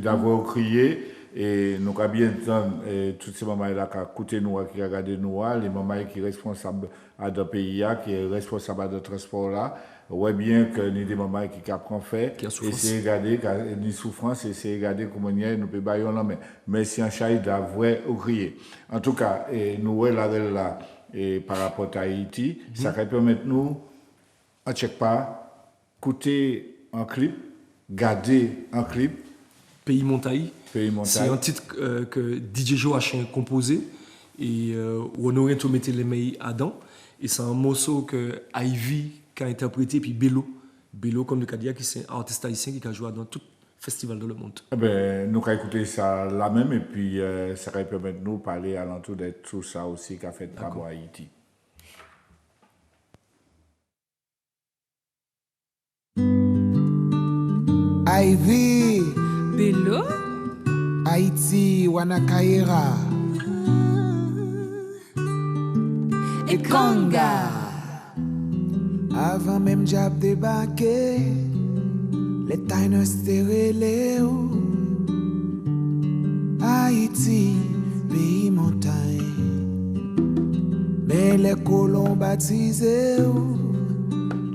d'avoir crié. Et nous avons bien entendu tous ces mamans-là qui ont écouté nous, qui ont regardé nous, les mamans qui sont responsables de pays, qui sont responsables de transport là. Ouais, bien que nous des mamans qui ont fait, essayer de regarder, ni souffrance, essayer de regarder comment nous pouvons bailler en main. Merci en chaï d'avoir crié. En tout cas, nous la là par rapport à Haïti, ça va permettre nous, à check pas, écouter un clip, garder un clip. Pays Montaï. C'est un titre que DJ Joachim a composé et où on aurait tout mettre les mailles à dents. Et c'est un morceau que Ivy qui a interprété, puis Bello, comme le Kadia, qui est un artiste haïtien qui a joué dans tout festival dans le monde. Eh ben, nous allons écouter ça là même, et puis ça va permettre de nous parler à l'entour de tout ça aussi qu'a fait Cabo Haïti. Ivy Bello? Haïti, Wanakaira Ekanga. Avant même j'ab débarqué, les taïnos stéréléo. Haïti, pays montagne. Mais les colons baptisés,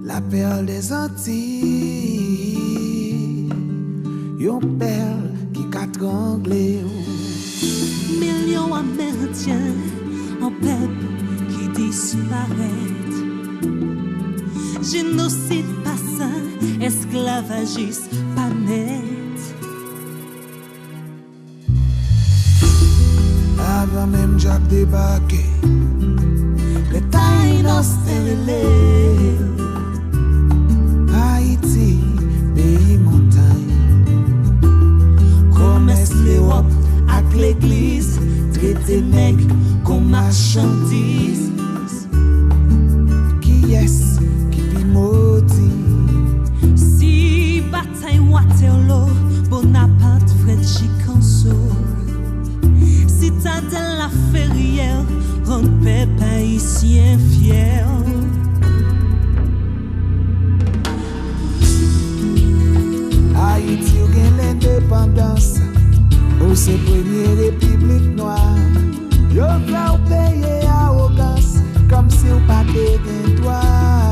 la perle des Antilles. Yon perle qui quatre anglais. Millions amérindiens en peuple qui disparaît. Génocide passant, esclavagiste pas net. Avant même Jack débarqué, les taïnos stérilés. Haïti, pays montagne. Commerce l'Europe avec l'église, traité nègre comme marchandise. Qui est-ce qui pi maudit? Si bataille Waterloo, Bonaparte, Fred Chicanso. Citadelle la Ferrière, rend peuple haïtien fier. Haïti ou gen l'indépendance, ou se première république noire. Yo vla ou paye arrogance, comme si ou pas de droit.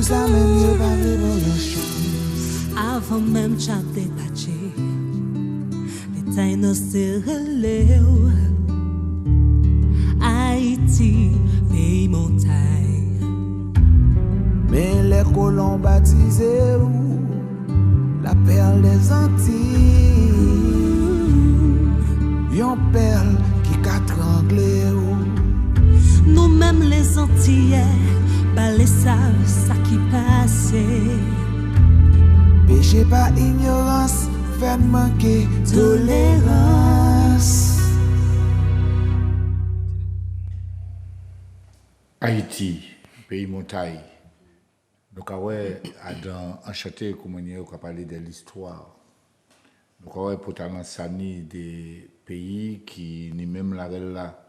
ça même yo pas vle bon yon chance. Avant même chat débatché, les taïnos se relèvent. Haïti, pays montagne. Mais les colons baptisés ou la perle des Antilles, yon perle qui qu'a-tranglé ou. Nous-mêmes les Antillais, bah les savent ça qui passait. Péché par ignorance, fait manquer tolérance. Haïti, pays montagne. Donc, dans Enchanté, comme on a parlé de l'histoire. Donc, pour Sani des pays qui, ni même la là,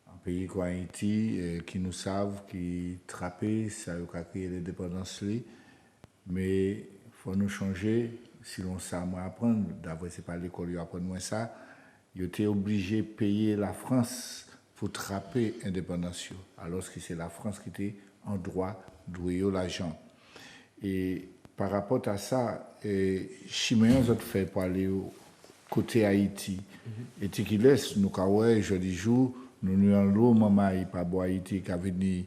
un pays comme Haïti, qui nous savent, qui trappent, ça a créé l'indépendance. Mais il faut nous changer, si l'on sait apprendre, d'avoir c'est pas l'école, il apprendre moins ça, il était obligé de payer la France pour trapper l'indépendance, alors que c'est la France qui était en droit de l'argent. Et par rapport à ça, Chiméen a fait pour aller au côté Haïti. Et qui laisse, nous, jeudi jour, nous avons l'eau, maman, il pas boire Haïti, qui a venu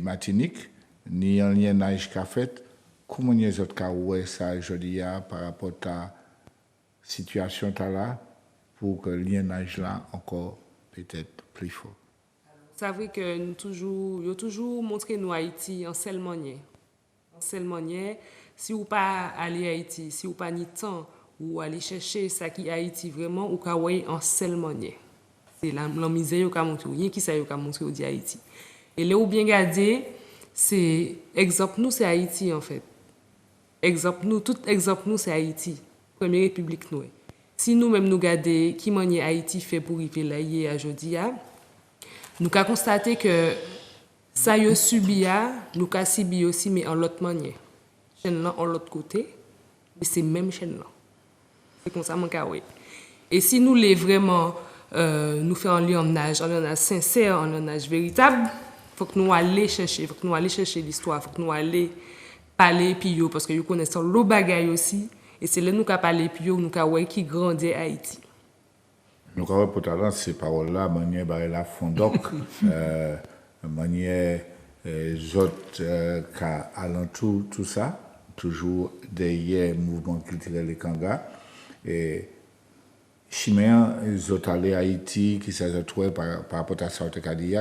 Martinique, ni un lien nage qu'a fait. Comment nous avons ça jeudi par rapport à la situation là, pour que le lien nage là encore peut-être plus fort? C'est vrai que nous toujours montré nous Haïti en seule manière. En seule manière, si vous pas aller à Haïti, si vous pas ni temps ou aller chercher ça qui Haïti vraiment ou ka ouais en seule manière. C'est la misère qu'a montré, rien qui ça qu'a montré au Haïti. Et là où bien garder, c'est exemple nous c'est Haïti en fait. Tout exemple nous c'est Haïti, première république nous. Si nous-mêmes nous garder qui manière Haïti fait pour arriver là hier à jodi a, nous avons constaté que ça y a subi, nous avons subi aussi, mais en l'autre manière. Chaîne là, en l'autre côté, mais c'est même chaîne là. C'est comme ça, mon cas, oui. Et si nous voulons vraiment nous faire un lionnage sincère, un lionnage véritable, il faut que nous allions chercher, l'histoire, il faut que nous allions parler, puis parce que nous connaissons le bagage aussi, et c'est là que nous avons parlé, puis nous avons qui grandit Haïti. Nous avons pour talent ces paroles-là, manière la fondoc, manière autres alentour tout ça, toujours derrière le mouvement culturel les Kanga. Et Chiméen, ils sont allés à Haïti, qui s'est retrouvé par rapport à ça,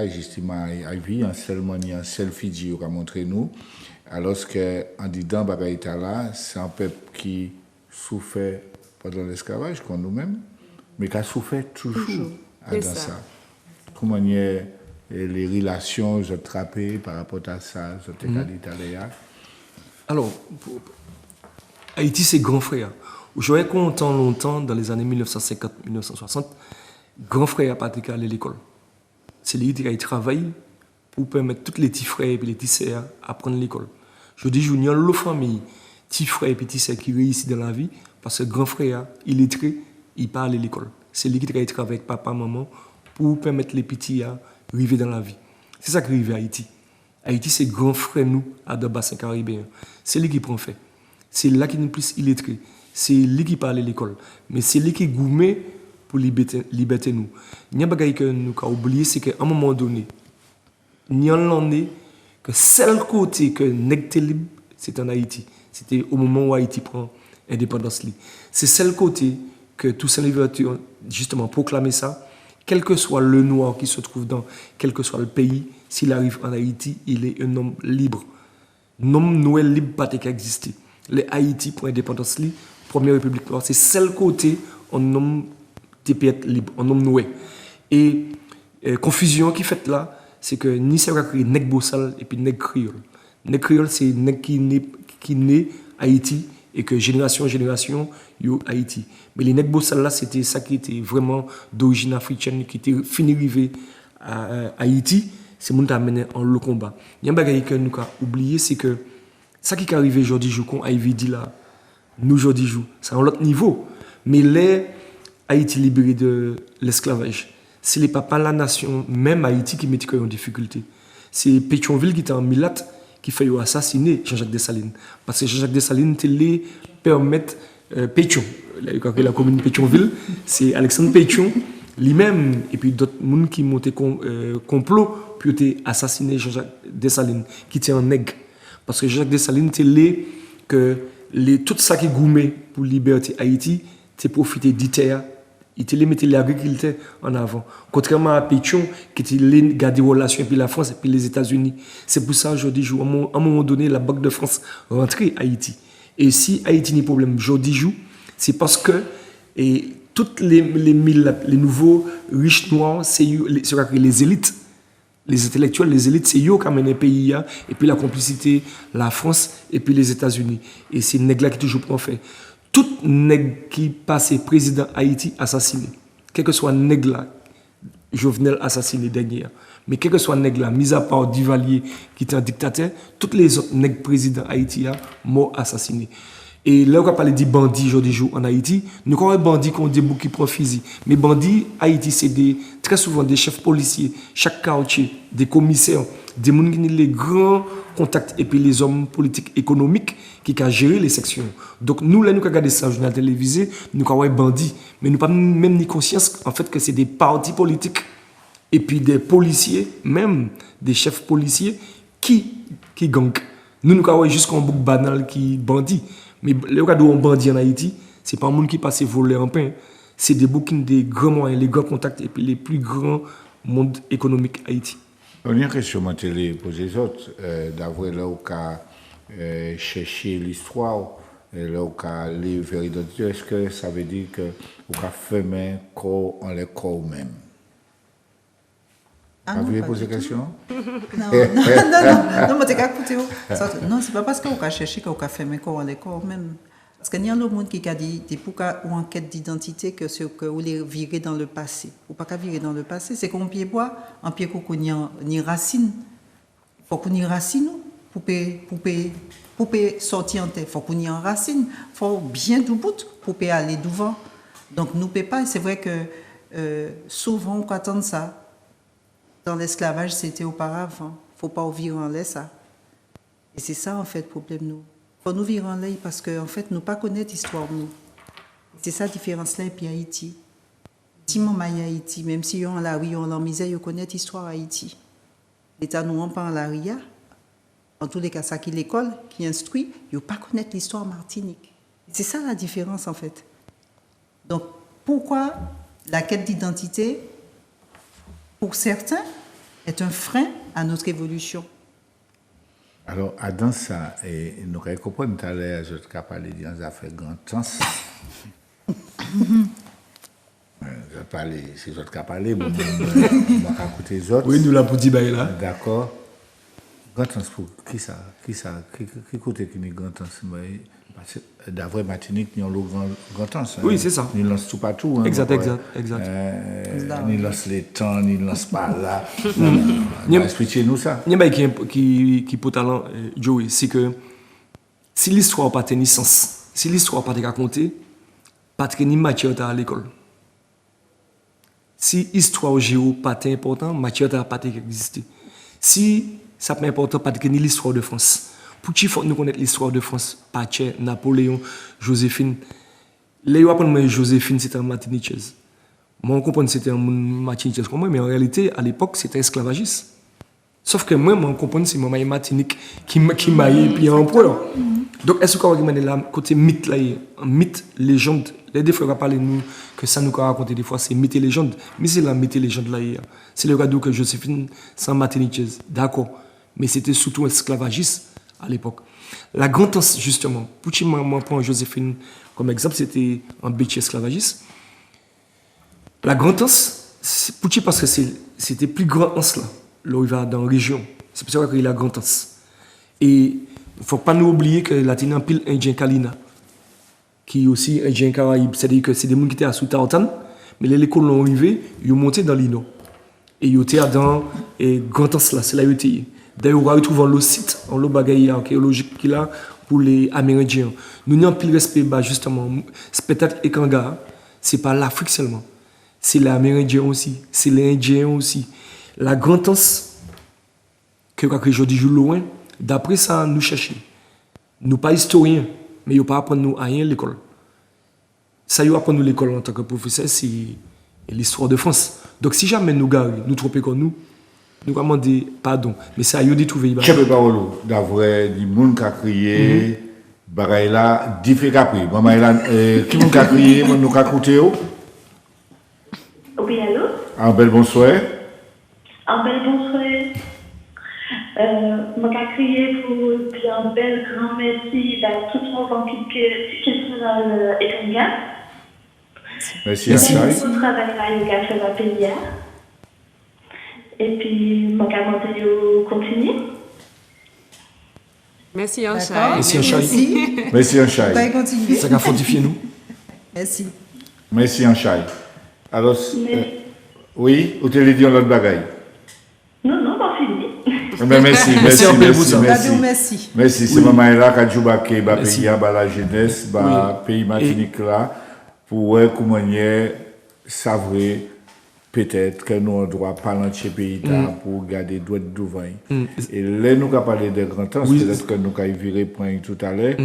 justement, à vivre en seule manière, en seule Fidji, qui a montré nous. Alors qu'en disant, là, c'est un peuple qui souffrait pendant l'esclavage, comme nous-mêmes, mais qui a souffert toujours dans ça. Comment les relations sont trappées par rapport à ça, sont Alors, Haïti, c'est grand frère. J'aurais content longtemps, dans les années 1950-1960, grand frère a pas été à l'école. C'est lui qui travaille pour permettre tous les petits frères et les petits sœurs à prendre l'école. Je dis, il y a une famille, petits frères et petits sœurs qui réussissent dans la vie, parce que grand frère, il est très, il parle à l'école. C'est lui qui travaille avec papa, maman, pour permettre les petits à arriver dans la vie. C'est ça qui arrive à Haïti. Haïti, c'est grand frère nous, à de bassin caribéen. C'est lui qui prend fait. C'est là qu'il est plus illettré. C'est lui qui parle à l'école. Mais c'est lui qui gourmet pour liberté nous. Il y a un bagage que nous avons oublié, c'est qu'à un moment donné, il y a l'année que seul côté que nèg libre, c'est en Haïti. C'était au moment où Haïti prend indépendance. C'est seul côté que tous ces libertés ont justement proclamé ça. Quel que soit le noir qui se trouve dans quel que soit le pays, s'il arrive en Haïti, il est un homme libre. Un homme noir libre pas exister. Les Haïti pour indépendance, première république noire, c'est seul côté un homme TPS libre, un homme noir. Et confusion qui fait là, c'est que ni c'est créé nèg bossal et puis nèg créole. Nèg créole c'est nèg qui naît Haïti et que génération yo Haïti. Mais les nèg bossal là c'était ça qui était vraiment d'origine africaine qui était fini arrivé à Haïti, c'est monde amené en le combat. Il y a un bagage que nous avons oublié, c'est que ça qui est arrivé aujourd'hui jour qu'on Ivy dit là, nous aujourd'hui jour, c'est à un autre niveau. Mais les Haïti libéré de l'esclavage, c'est les papas la nation, même Haïti qui mettait en difficulté. C'est Pétionville qui était en Milat qui fait assassiner Jean-Jacques Dessalines. Parce que Jean-Jacques Dessalines, il permet Pétion. La commune Pétionville, c'est Alexandre Pétion lui-même, et puis d'autres gens qui montaient complot pour assassiner Jean-Jacques Dessalines, qui était un nègre. Parce que Jean-Jacques Dessalines, que tout ça qui gourmet pour liberté Haïti, c'est profiter d'ITEA. Il mettait l'agriculteur en avant. Contrairement à Pétion, qui était gardé relations avec la France et puis les États-Unis. C'est pour ça, aujourd'hui, à un moment donné, la Banque de France rentrait à Haïti. Et si Haïti n'a pas de problème aujourd'hui, c'est parce que toutes les nouveaux riches noirs, c'est les élites, les intellectuels, les élites, c'est eux qui amènent le pays, et puis la complicité, la France, et puis les États-Unis. Et c'est nègre qui toujours prend fait. Tout nègre qui passe président Haïti assassiné, quel que soit nègre là, Jovenel assassiné dernier, mais quel que soit nègre là, mis à part Duvalier qui était un dictateur, tous les autres nègres présidents Haïti morts assassinés. Et là, on va parler des bandits aujourd'hui en Haïti. Nous avons des bandits qui ont des boucs qui prennent fusil. Mais bandits, Haïti, c'est très souvent des chefs policiers, chaque quartier, des commissaires, des gens qui ont les grands contacts et puis les hommes politiques économiques qui ont géré les sections. Donc nous, là, nous avons regardé ça au journal télévisé, nous avons des bandits. Mais nous n'avons pas même ni conscience en fait que c'est des partis politiques et puis des policiers, même des chefs policiers qui gagnent. Nous avons juste un bouc banal qui bandit. Mais le cas où on bandit en Haïti, ce n'est pas un monde qui passe voler en pain. C'est des bouquins des grands moyens, les grands contacts et puis les plus grands mondes économiques Haïti. On a une question que je pose les autres. D'avoir là où chercher l'histoire, là où les vérités, est-ce que ça veut dire que vous avez fermé corps en les corps même? Vous avez posé la question? Non, mais tu as écouté. Non, c'est pas parce que vous avez cherché que vous avez fermé corps en les corps même. Parce qu'il y a un monde qui a dit pour ou enquête d'identité que vous voulez virer dans le passé. Ou pas qu'à virer dans le passé, c'est qu'on pied bois, en pied qu'on ni racine. Il faut qu'on y racine pour sortir en tête. Il faut qu'on y en racine. Il faut bien du bout pour aller devant. Donc nous ne pouvons pas. C'est vrai que souvent on attend ça. Dans l'esclavage, c'était auparavant. Il ne faut pas virer en laisse ça. Et c'est ça en fait le problème nous. Faut nous virer en l'air parce qu'en fait, nous ne connaissons pas l'histoire. C'est ça la différence là et puis Haïti. Si mon maille Haïti, même si on a la rue, on a la misère, ils connaissent l'histoire Haïti. L'État nous en parle la RIA. En tous les cas, ça qui l'école, qui instruit, ils ne connaissent pas l'histoire Martinique. C'est ça la différence en fait. Donc, pourquoi la quête d'identité, pour certains, est un frein à notre évolution? Alors, dans ça, nous comprenons tout à l'heure, je te parlé des affaires grand temps. Je parle, si je te parle, bon, je vais écouter les autres. Oui, nous l'avons dit là. D'accord. Grand temps pour qui ça? Qui côté qui est grand temps? D'après Martinique, nous avons le grand temps. Oui, c'est ça. Nous lancons tout partout. Exact. Nous lancons les temps, nous lancons pas là. Expliquez-nous ça. Il y a un qui peut talent, Joey, c'est que si l'histoire n'a pas de sens, si l'histoire n'a pas de raconter, pas de matière à l'école. Si l'histoire au géo pas important, matière n'a pas existé. Si ça n'est pas important, pas de l'histoire de France. Pour qu'il faut nous connaître l'histoire de France, Pache, Napoléon, Joséphine. Les gens appellent Joséphine, c'était un Martiniquaise. Moi, on comprend que c'était un Martiniquaise comme moi, mais en réalité, à l'époque, c'était esclavagiste. Sauf que moi, on comprend que c'est mon Martinique qui m'a et puis empereur. Donc, est-ce qu'on va là côté mythe, là, un mythe, légende? Les deux fois, on va parler de nous, que ça nous a raconté des fois, c'est mythe et légende. Mais c'est la mythe et légende là. C'est le cas que Joséphine, c'est un Martiniquaise. D'accord. Mais c'était surtout esclavagiste à l'époque. La Grand'Anse, justement, pour que je prends Joséphine comme exemple, c'était un bétier esclavagiste. La Grand'Anse, parce que c'était plus grand Anse là, là où il va dans la région. C'est pour ça qu'il y a la Grand'Anse. Et il ne faut pas nous oublier que la un pile indien Kalina, qui est aussi indien Caraïbe. C'est-à-dire que c'est des gens qui étaient à Sous-Tartane, mais les colons arrivés, ils ont monté dans l'Ino. Et ils étaient dans la Grand'Anse là, c'est là où ils étaient. D'ailleurs, on va retrouver le site, le bagage archéologique qu'il a pour les Amérindiens. Nous avons plus respect, justement, peut-être et Kanga, ce n'est pas l'Afrique seulement. C'est les Amérindiens aussi, c'est les Indiens aussi. La Grand'Anse, que je dis loin, D'après ça, nous cherchons. Nous pas historiens, mais ils pas apprendre nous à rien à l'école. Ça, ils apprendre nous l'école en tant que professeur, c'est l'histoire de France. Donc si jamais nous garons, nous trompons comme nous allons demander pardon. Mais ça, ils ont dit trouver. Je peux pas d'avoir des gens qui ont crié, bagaille là, différents prix. Maman, qui ont crié, nous avons écouté. Oui, allô? Un bel bonsoir. Un bel bonsoir. Je vais crier pour dire un bel grand merci à tout le monde qui sont dans l'Ekonga. Merci, Anchaï. Merci pour le travail que vous fait la PIA. Et puis, je vais demander de continuer. Merci, Anchaï. Merci, Anchaï. Merci, Anchaï. On va continuer. Ça a fortifié nous. Merci. Merci, Anchaï. Alors, oui, vous te l'avez dit en l'autre bagaille. Non, pas fini. Merci. Merci. Merci, c'est maman là qui a joué à pays, la jeunesse, pays Martinique là, pour comment savourer peut-être que nous devons parler de ce pays pour garder droit devant. Et là, nous avons parlé des grands temps, peut-être que nous avons viré point tout à l'heure,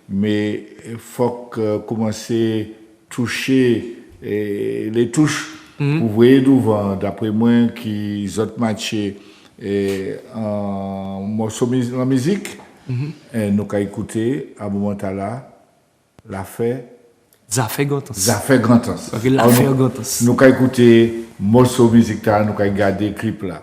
mais il faut commencer à toucher les touches pour voir devant, d'après moi, qui ont matché en morceau de musique, et nous avons écouté à un moment là, l'affaire. Zafé Gantos. L'affaire Gantos. Nous avons écouté morceau de musique, nous avons regardé le clip là.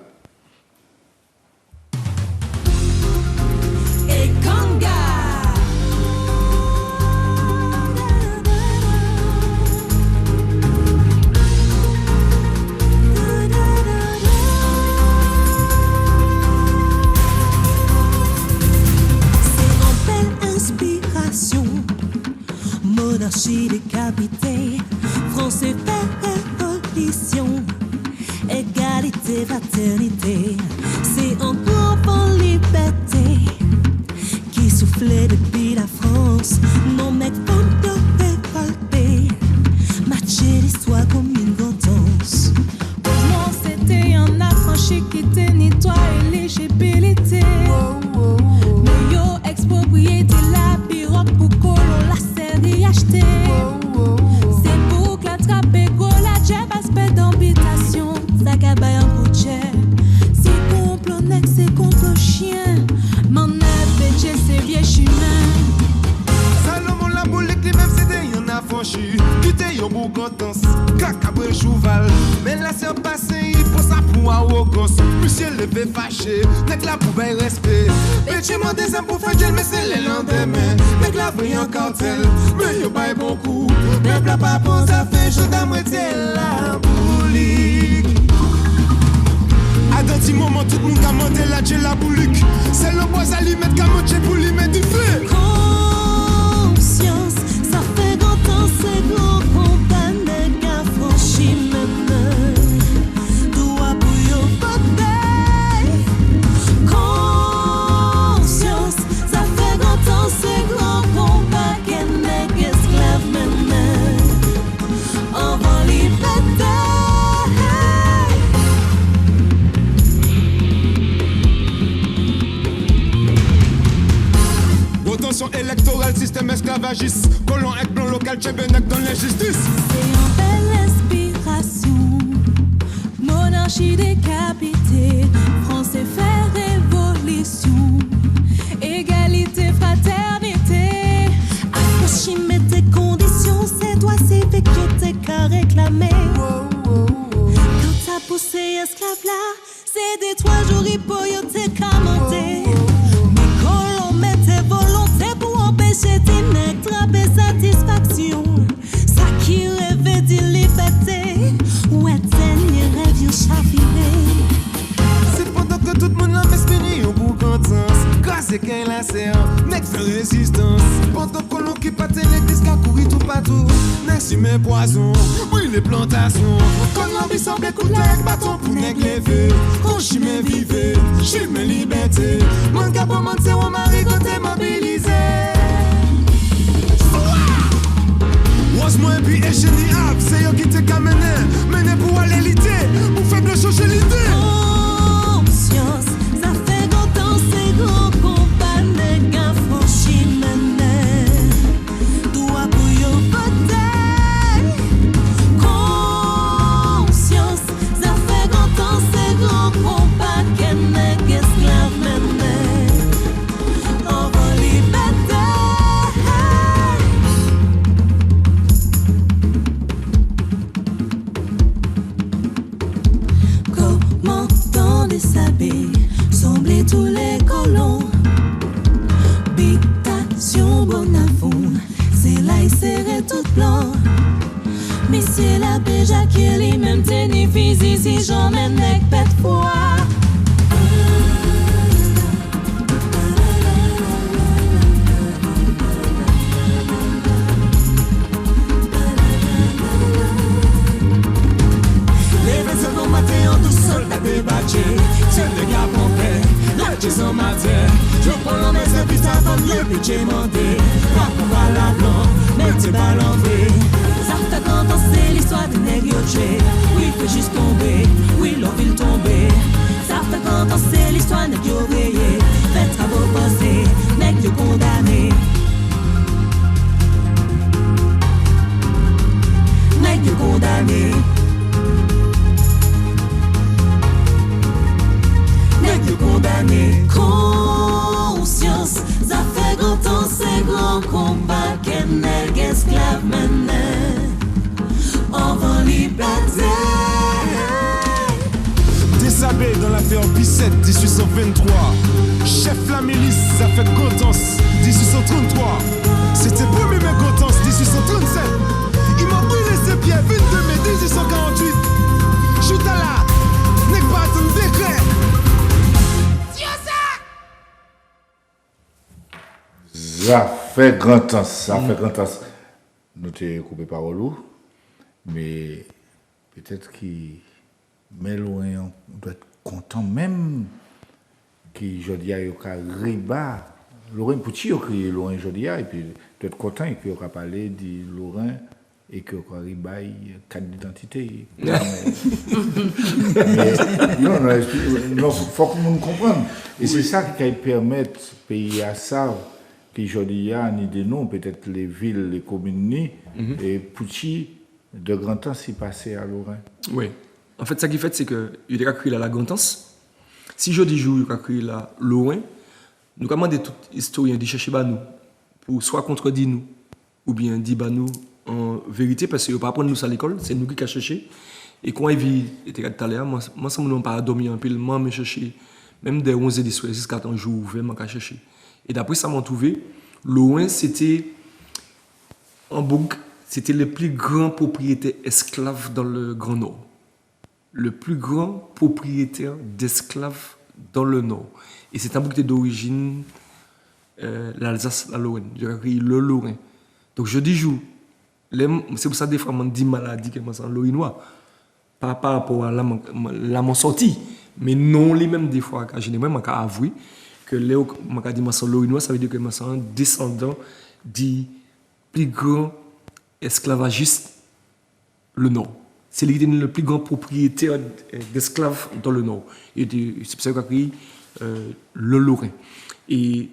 Monarchie décapitée, français fait révolution, égalité, fraternité, c'est encore pour liberté qui soufflait depuis la France, nos mecs font de révolter, matcher l'histoire comme une danse. Pour moi c'était un affranchi qui tenait toi et l'éligibilité, mais yo exproprié de la pirogue pour colon la acheter. C'est pour que l'attraper gros la jeb aspect d'habitation. Ça cabaye en coup de cher. C'est contre l'onex, c'est contre le chien. M'en a fait c'est vieux chemin. Salomon la boule qui même c'était y'en a franchi. Quitter yon bout contence. Cacabre jouval. Mais là c'est un passé, il faut ça pour arrogance. Monsieur le fait fâché. Nèg la poubelle respect. Petit mon deuxième pour faire gel, mais c'est le lendemain. Nèg la pris en cartel. Mais y'a pas bon coup. Nèg la pas bon, ça fait chaud à moitié la boulique. À dans petit moment, tout le monde a monté la djel la boulique. C'est le bois à lui mettre camoché pour lui mettre du feu. Conscience, ça fait grand temps, c'est gros combat, nèg a franchi maintenant. Doua pour yo côté. Conscience, ça fait grand temps, c'est gros combat, qu'est nèg esclave maintenant. On va liberté. Tension électorale, système esclavagiste. Colon avec blanc local, Tchebenek dans l'injustice. C'est une belle inspiration. Monarchie décapitée. Français fait révolution. Égalité, fraternité. Affranchis, mais tes conditions. C'est toi, c'est fait que t'es qu'à réclamer. Quand t'as poussé esclave là, c'est des 3 jours, il peut y t'es commenté. C'est une trappe satisfaction. Ça qui rêvait de liberté. Où est-elle rêve you chaviré. C'est pendant que tout le monde a m'espérer au bout contence. Grâce à qu'elle a serre, mec fait résistance. Pendant que l'on qui pâte l'église qui a couru tout partout. Nèg si mes poisons, oui les plantations. Quand l'envie semble écouter avec bâton pour nèg lever. Quand j'y me vivais, j'y me liberté. Mon gars pour mentir au mari quand t'es mobilisé. Rose-moi et puis est génial, c'est eux qui te camènent. Mené pour aller l'idée, pour faire changer l'idée. Conscience, ça fait longtemps, c'est gros con. déjà qu'il est même tenu physique si j'emmène avec pète foi. Les vêtements matin en douce soldat débatté, c'est le gars pompé, là tu son matin, je prends l'homme et c'est vite avant le budget monté, pas pour pas la blanc, mais t'es pas l'entrée. Ça fait quand on sait l'histoire des nègres tués. Oui, il fait juste tomber, oui, l'on veut tomber. Ça fait quand on sait l'histoire des nègres veillés. Faites travaux passés, nègres condamnés. Nègres condamnés. Nègres condamnés. Conscience, ça fait grand temps, c'est grand combat que nègres esclaves menaient. Avant liberté. Déshabillé dans l'affaire Bicêtre 1823. Chef la milice, ça fait Gotens 1833. C'était premier mai Gotens 1837. Il m'a brûlé ses pieds 22 mai 1848. J'suis à là, n'est pas un décret. Ça fait grand temps, ça fait grand temps. Nous t'ai coupé parole, mais peut-être qu'il mais loin, on doit être content même que Jodia yoka riba. Laurent Pouti a crié Laurent Jodia et puis doit être content qu'il a parlé de Laurent et qu'il a riba carte d'identité. Non, faut que nous comprenions. Et c'est ça qui permet pays à ça que Jodia ni des noms, peut-être les villes, les communes, et Pouti de grand temps s'y passait à Laurent. Oui. En fait, ça qui fait, c'est que il a créé la Grandance. Si je dis jour, il a créé la Lorrain, nous commandons tout historien de chercher nous pour soit contredire nous ou bien dire nous en vérité parce qu'il ne pas apprendre nous à l'école, c'est nous qui avons cherché. Et quand il vit, était tout à l'heure, moi ça me pas dormi en pile, moi me chercher même des 11 et des 16 jusqu'à un jour ouvert, moi chercher. Et d'après ça m'a trouvé, Lorrain c'était en boucle, c'était le plus grand propriétaire esclave dans le Grand Nord. Le plus grand propriétaire d'esclaves dans le Nord. Et c'est un bouquet d'origine l'Alsace, la Lorraine. J'ai écrit le Lorrain. Donc je dis jour. C'est pour ça des fois on dit maladie que moi c'est en lorinois. Par rapport à la mon sortie. Mais non les mêmes des fois. Quand je n'ai même pas avoué que Léo m'a dit moi c'est lorinois, ça veut dire que moi c'est un descendant du plus grand esclavagiste le Nord. C'est le plus grand propriétaire d'esclaves dans le Nord. C'est pour ça qu'il a créé le Lorrain. Et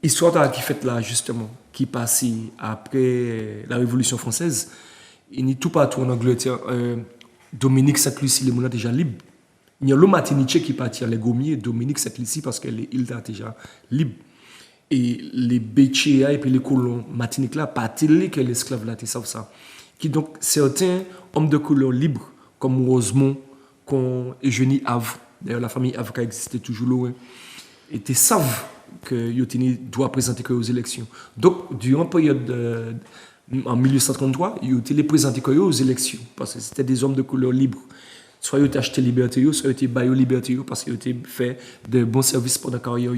l'histoire qui fait là, justement, qui passe après la Révolution française, il n'y a tout partout en Angleterre. Dominique Sainte-Lucie, les gens déjà libres. Il y a le Martinique qui partit à les Gommiers, Dominique Sainte-Lucie, parce que l'île est déjà libre. Et les Béchéa et puis les colons Martinique là, partent que l'esclave là, tu sais ça. Qui donc certains hommes de couleur libres comme Rosemont, Eugénie Havre, d'ailleurs la famille Havre qui existait toujours loin, et ils savent que Yotini doit présenter aux élections. Donc durant la période en 1833, Yotini présenté aux élections parce que c'était des hommes de couleur libres. Soit ils ont acheté liberté, soit ils ont baillé liberté parce qu'ils ont fait de bons services pendant la carrière.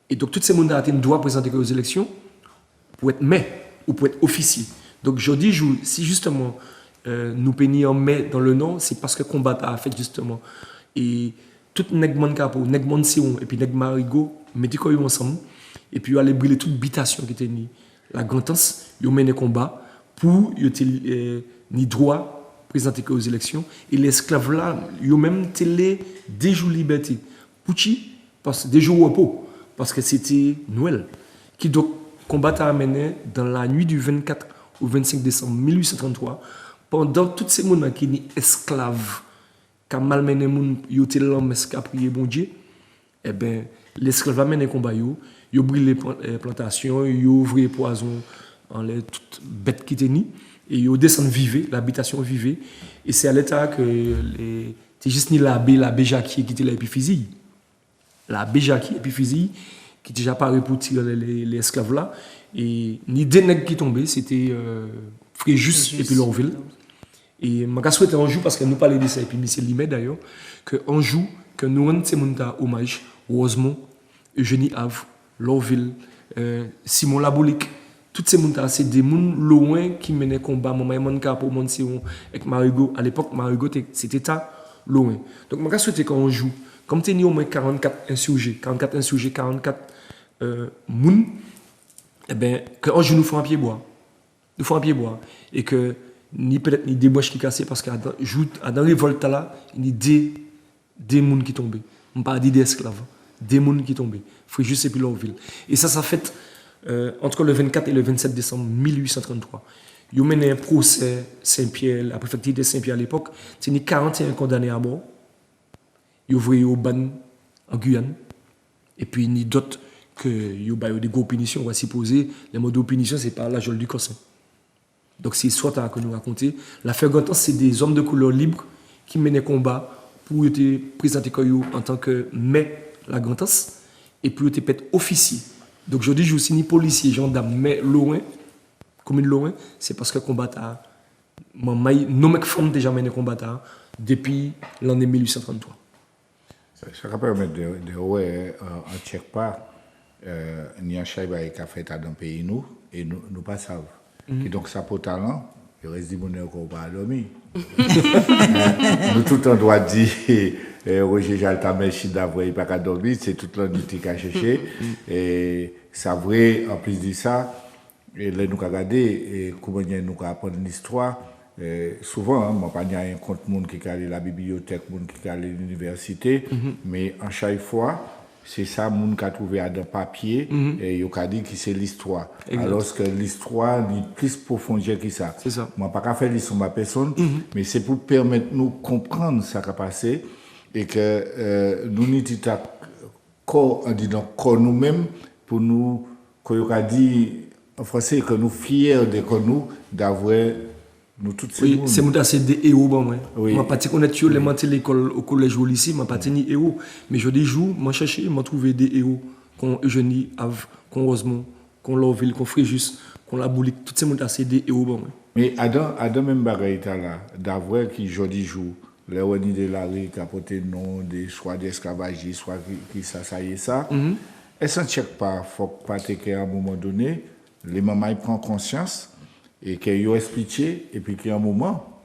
Et donc tous ces gens doivent présenter aux élections pour être maire ou pour être officier. Donc je dis, si justement nous peignons en mai dans le Nord, c'est parce que le combat a fait justement. Et tout Negmon Capo, Negmon Sion et puis Negmon Marigot, mettez quoi ensemble. Et puis ils allaient brûler toute habitation qui était ni la Grandance, ils ont mené combat pour ni droit présenter aux élections. Et l'esclave là, ils ont même télé des jours de liberté. Pouchi, parce des jours repos, parce que c'était Noël. Qui donc combat a mené dans la nuit du 24 au 25 décembre 1833, pendant toutes ces gens qui sont esclaves, qui ont malmené les gens, qui ont prié bon Dieu, eh bien, l'esclave a mené le combat, ils ont brûlé les plantations, ils ont ouvert les poisons en les toutes bêtes qui étaient nées, et ils ont descendu vivre, l'habitation vivait, et c'est à l'état que c'est juste l'abbé Jacquier qui était là, et puis fusil. L'abbé Jacquier, et puis fusil, qui déjà paré pour tirer les esclaves là. Et ni des nègres qui tombaient, c'était Fréjus et puis Lorville. Et je souhaite un jour, parce que nous parlons de ça, et puis M. Limet d'ailleurs, qu'un jour, que nous rendons ces gens hommage, Rosemont, Eugénie Havre, Lorville, Simon Laboulik, tous ces gens, c'est des gens loin qui menaient combat. Maman Emanka pour mon avec Marigot. À l'époque, Marigot, c'était ça, loin. Donc, je souhaite qu'on joue. Comme tu as au moins 44 insurgés, 44 moun, eh bien, qu'un jour nous faisons un pied bois. Nous faisons un pied bois. Et que, ni peut-être ni des bouches qui cassent, parce qu'à dans la révolte là, il y a des gens qui tombent. On ne parle pas d'esclaves. Des gens qui tombent. Fréjus et puis Lorville. Et ça fait entre le 24 et le 27 décembre 1833. Il y a mené un procès Saint-Pierre, la préfecture de Saint-Pierre à l'époque. Il y a 41 condamnés à mort. Il y a ouvert au ban en Guyane. Et puis il y a d'autres que il y a des grosses punitions. On va supposer les modes de punition, c'est par la geôle du Cossin. Donc c'est soit que nous raconter. L'affaire Gantas, c'est des hommes de couleur libre qui menaient combat pour être présentés en tant que mais la Gantas et pour être officier. Donc aujourd'hui, je suis ni policier, gendarme, mais loin, commune loin, c'est parce que combat a nos mecs femmes déjà mené combat depuis l'année 1833. Ça va permettre de ouais en tchèque pas ni un chai qui a fait dans le pays nous et nous pas savent. Et donc ça pour talent, il reste du monde qu'on pas dormir. Nous tout le temps doit dire Roger Jalta merci d'avoir pas qu'à dormir, c'est tout le temps qui a cherché et ça vrai en plus de ça et là nous regarder et comment nous apprendre l'histoire souvent moi pas rien contre monde qui aller la bibliothèque, monde qui aller l'université mais en chaque fois c'est ça monde qui a trouvé à dans papier et il a dit que c'est l'histoire alors que l'histoire est plus profonde que ça. C'est ça. Moi pas faire l'histoire de ma personne mais c'est pour permettre nous comprendre ce qui a passé et que nous n'y corps en disant corps nous-mêmes pour nous qu'on a dit en français que nous fiers de nous d'avoir nous toutes ces oui, c'est des héros bon moi. Oui. Moi pas connaître les mentir l'école au collège ou au lycée, moi pas ni héros, mais je des jours, moi chercher, moi trouver des héros qu'on Eugénie Havre, qu'on Rosemont, qu'on Lorville, qu'on Fréjus, qu'on Laboulik, toutes ces monde c'est des héros bon moi. Mais Adam même bagaille là d'avoir qui jodi jour les Wani de la rue qui a porté nom des soit d'esclavagistes soit qui ça y est ça. Est-ce qu'on check pas faut pas qu'à un moment donné les mamans ils prennent conscience et qu'ils ont expliqué et puis qu'il y a un moment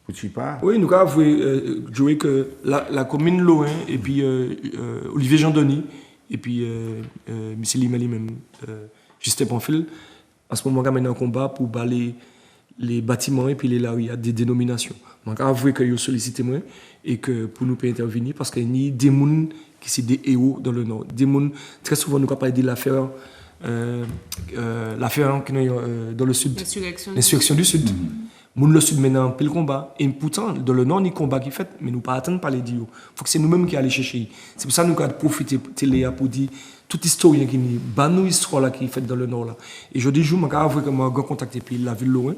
où tu pars. Oui, nous avons joué que la commune loin et puis Olivier Jean-Denis et puis M. Limeli même Justin Panfil à ce moment là maintenant un combat pour balayer les bâtiments et puis les laries à des dénominations. Donc avouer que yo sollicité moi et que pour nous peut intervenir parce qu'il y a des gens qui sont des héros dans le nord. Des gens très souvent nous parlé de l'affaire dans le sud. L'insurrection du sud. Moun le sud maintenant pile combat et pourtant dans le nord ni combat qui fait mais nous pas attendre parler de yo. Faut que c'est nous-mêmes qui aller chercher. C'est pour ça nous avons profiter télé pour dire toute historien qui ni ban nous histoire là qui fait dans le nord là. Et je dis jour moi avouer que moi contacter puis la ville loin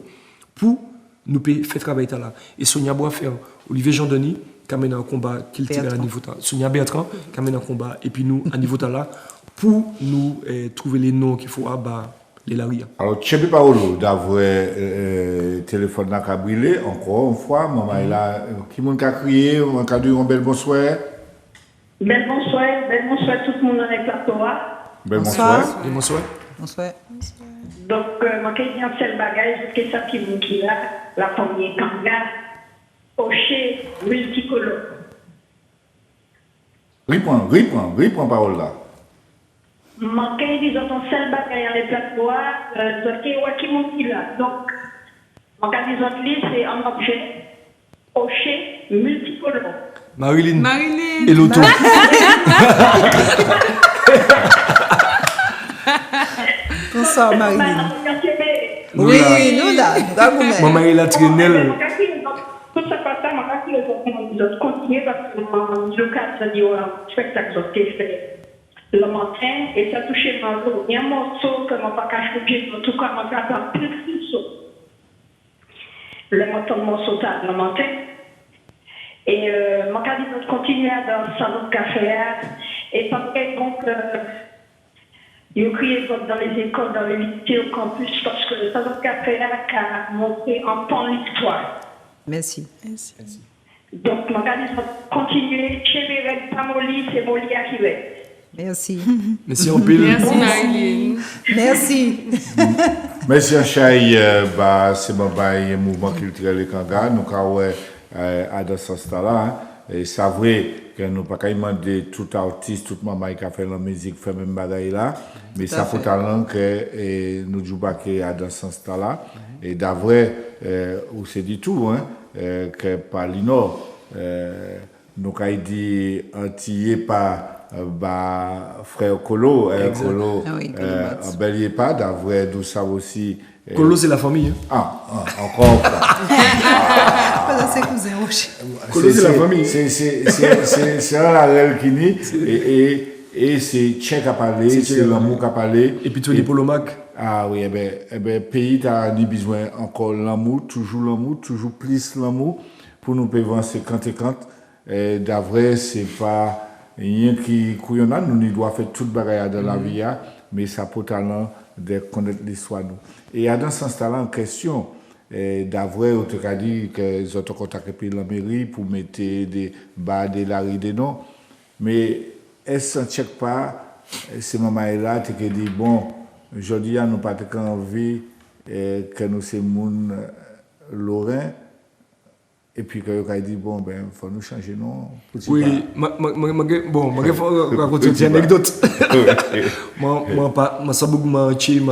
pour nous faire travailler là. Et Sonia Boisfer, Olivier Jean-Denis qui a mené un combat qu'il tire à niveau là. Sonia Bertrand qui a mené un combat et puis nous à niveau là pour nous trouver les noms qu'il faut abattre les laria. Alors, je ne sais pas où d'avoir téléphone dans le brûlé, encore une fois, maman est là, qui m'a crié, on a dit un bel bonsoir. Bel bonsoir tout le monde avec la Torah. Bel bonsoir. Bonsoir. Bonsoir. Donc, moi, je dis un seul bagage, c'est ça qui là, la première kanga, hocher, multicolore. Reprends parole là. Manquer disons ton seul bagage les plateaux c'est qui monte là donc en cas disons lui c'est un objet hocher multicolore. Marilyn et l'auto. Bonsoir Marilyn. Oui, nous là, maman il a traîné. Tout ça passe ça moi je continue parce que le cadre du spectacle qui fait le matin, et ça touchait ma peau. Il y a un morceau que je n'ai pas caché, en tout cas, je n'ai pas plus de morceaux. Le morceau le matin. Et je vais continuer dans le salon de café. Et parce que, donc, je crié dans les écoles, dans les lycées, au campus, parce que le salon de café a montré en temps l'histoire. Merci. Donc, je vais continuer. Chez mes pas Molly, c'est Molly à qui est. Merci. Merci en pile. Merci, Marilyn. Merci. Merci à Chaï, c'est un mouvement culturel Kanga. Nous avons dans ce stade-là. Et c'est vrai que nous ne pouvons pas demander tout artiste, tout maman qui a fait la musique, fait même bagaille là. Mais ça faut talent que nous jouons pas dans ce stade-là. Et d'avril, on s'est dit tout, que par l'Ino, nous avons dit antillais pas. Frère Colo, Colo, Bélier pas, d'avoir tout ça aussi. Colo, c'est la famille. Encore. C'est cousin Rocher. Colo, c'est la famille. C'est la réelle qui nie, et c'est Tchèque à parler, c'est l'amour à parler. Et puis Tony Polomac. Ah oui, pays, tu as besoin encore l'amour, toujours plus l'amour, pour nous avancer quand et quand. D'avril, c'est pas. Rien qui couillonna, nous doit faire toute bagaille dans la vie, mais ça peut talent de connaître l'histoire nous. Et dans ce sens-là en question, d'avril, on te dit que les autres contacté la mairie pour mettre des bas de la rue des noms, mais est-ce qu'on ne check pas ces moments-là, tu te dis bon, aujourd'hui nous pas envie que nous sommes Lorrain. Et puis, quand il dit, bon, il faut nous changer, non? Oui, je vais raconter une anecdote. Moi, ça beaucoup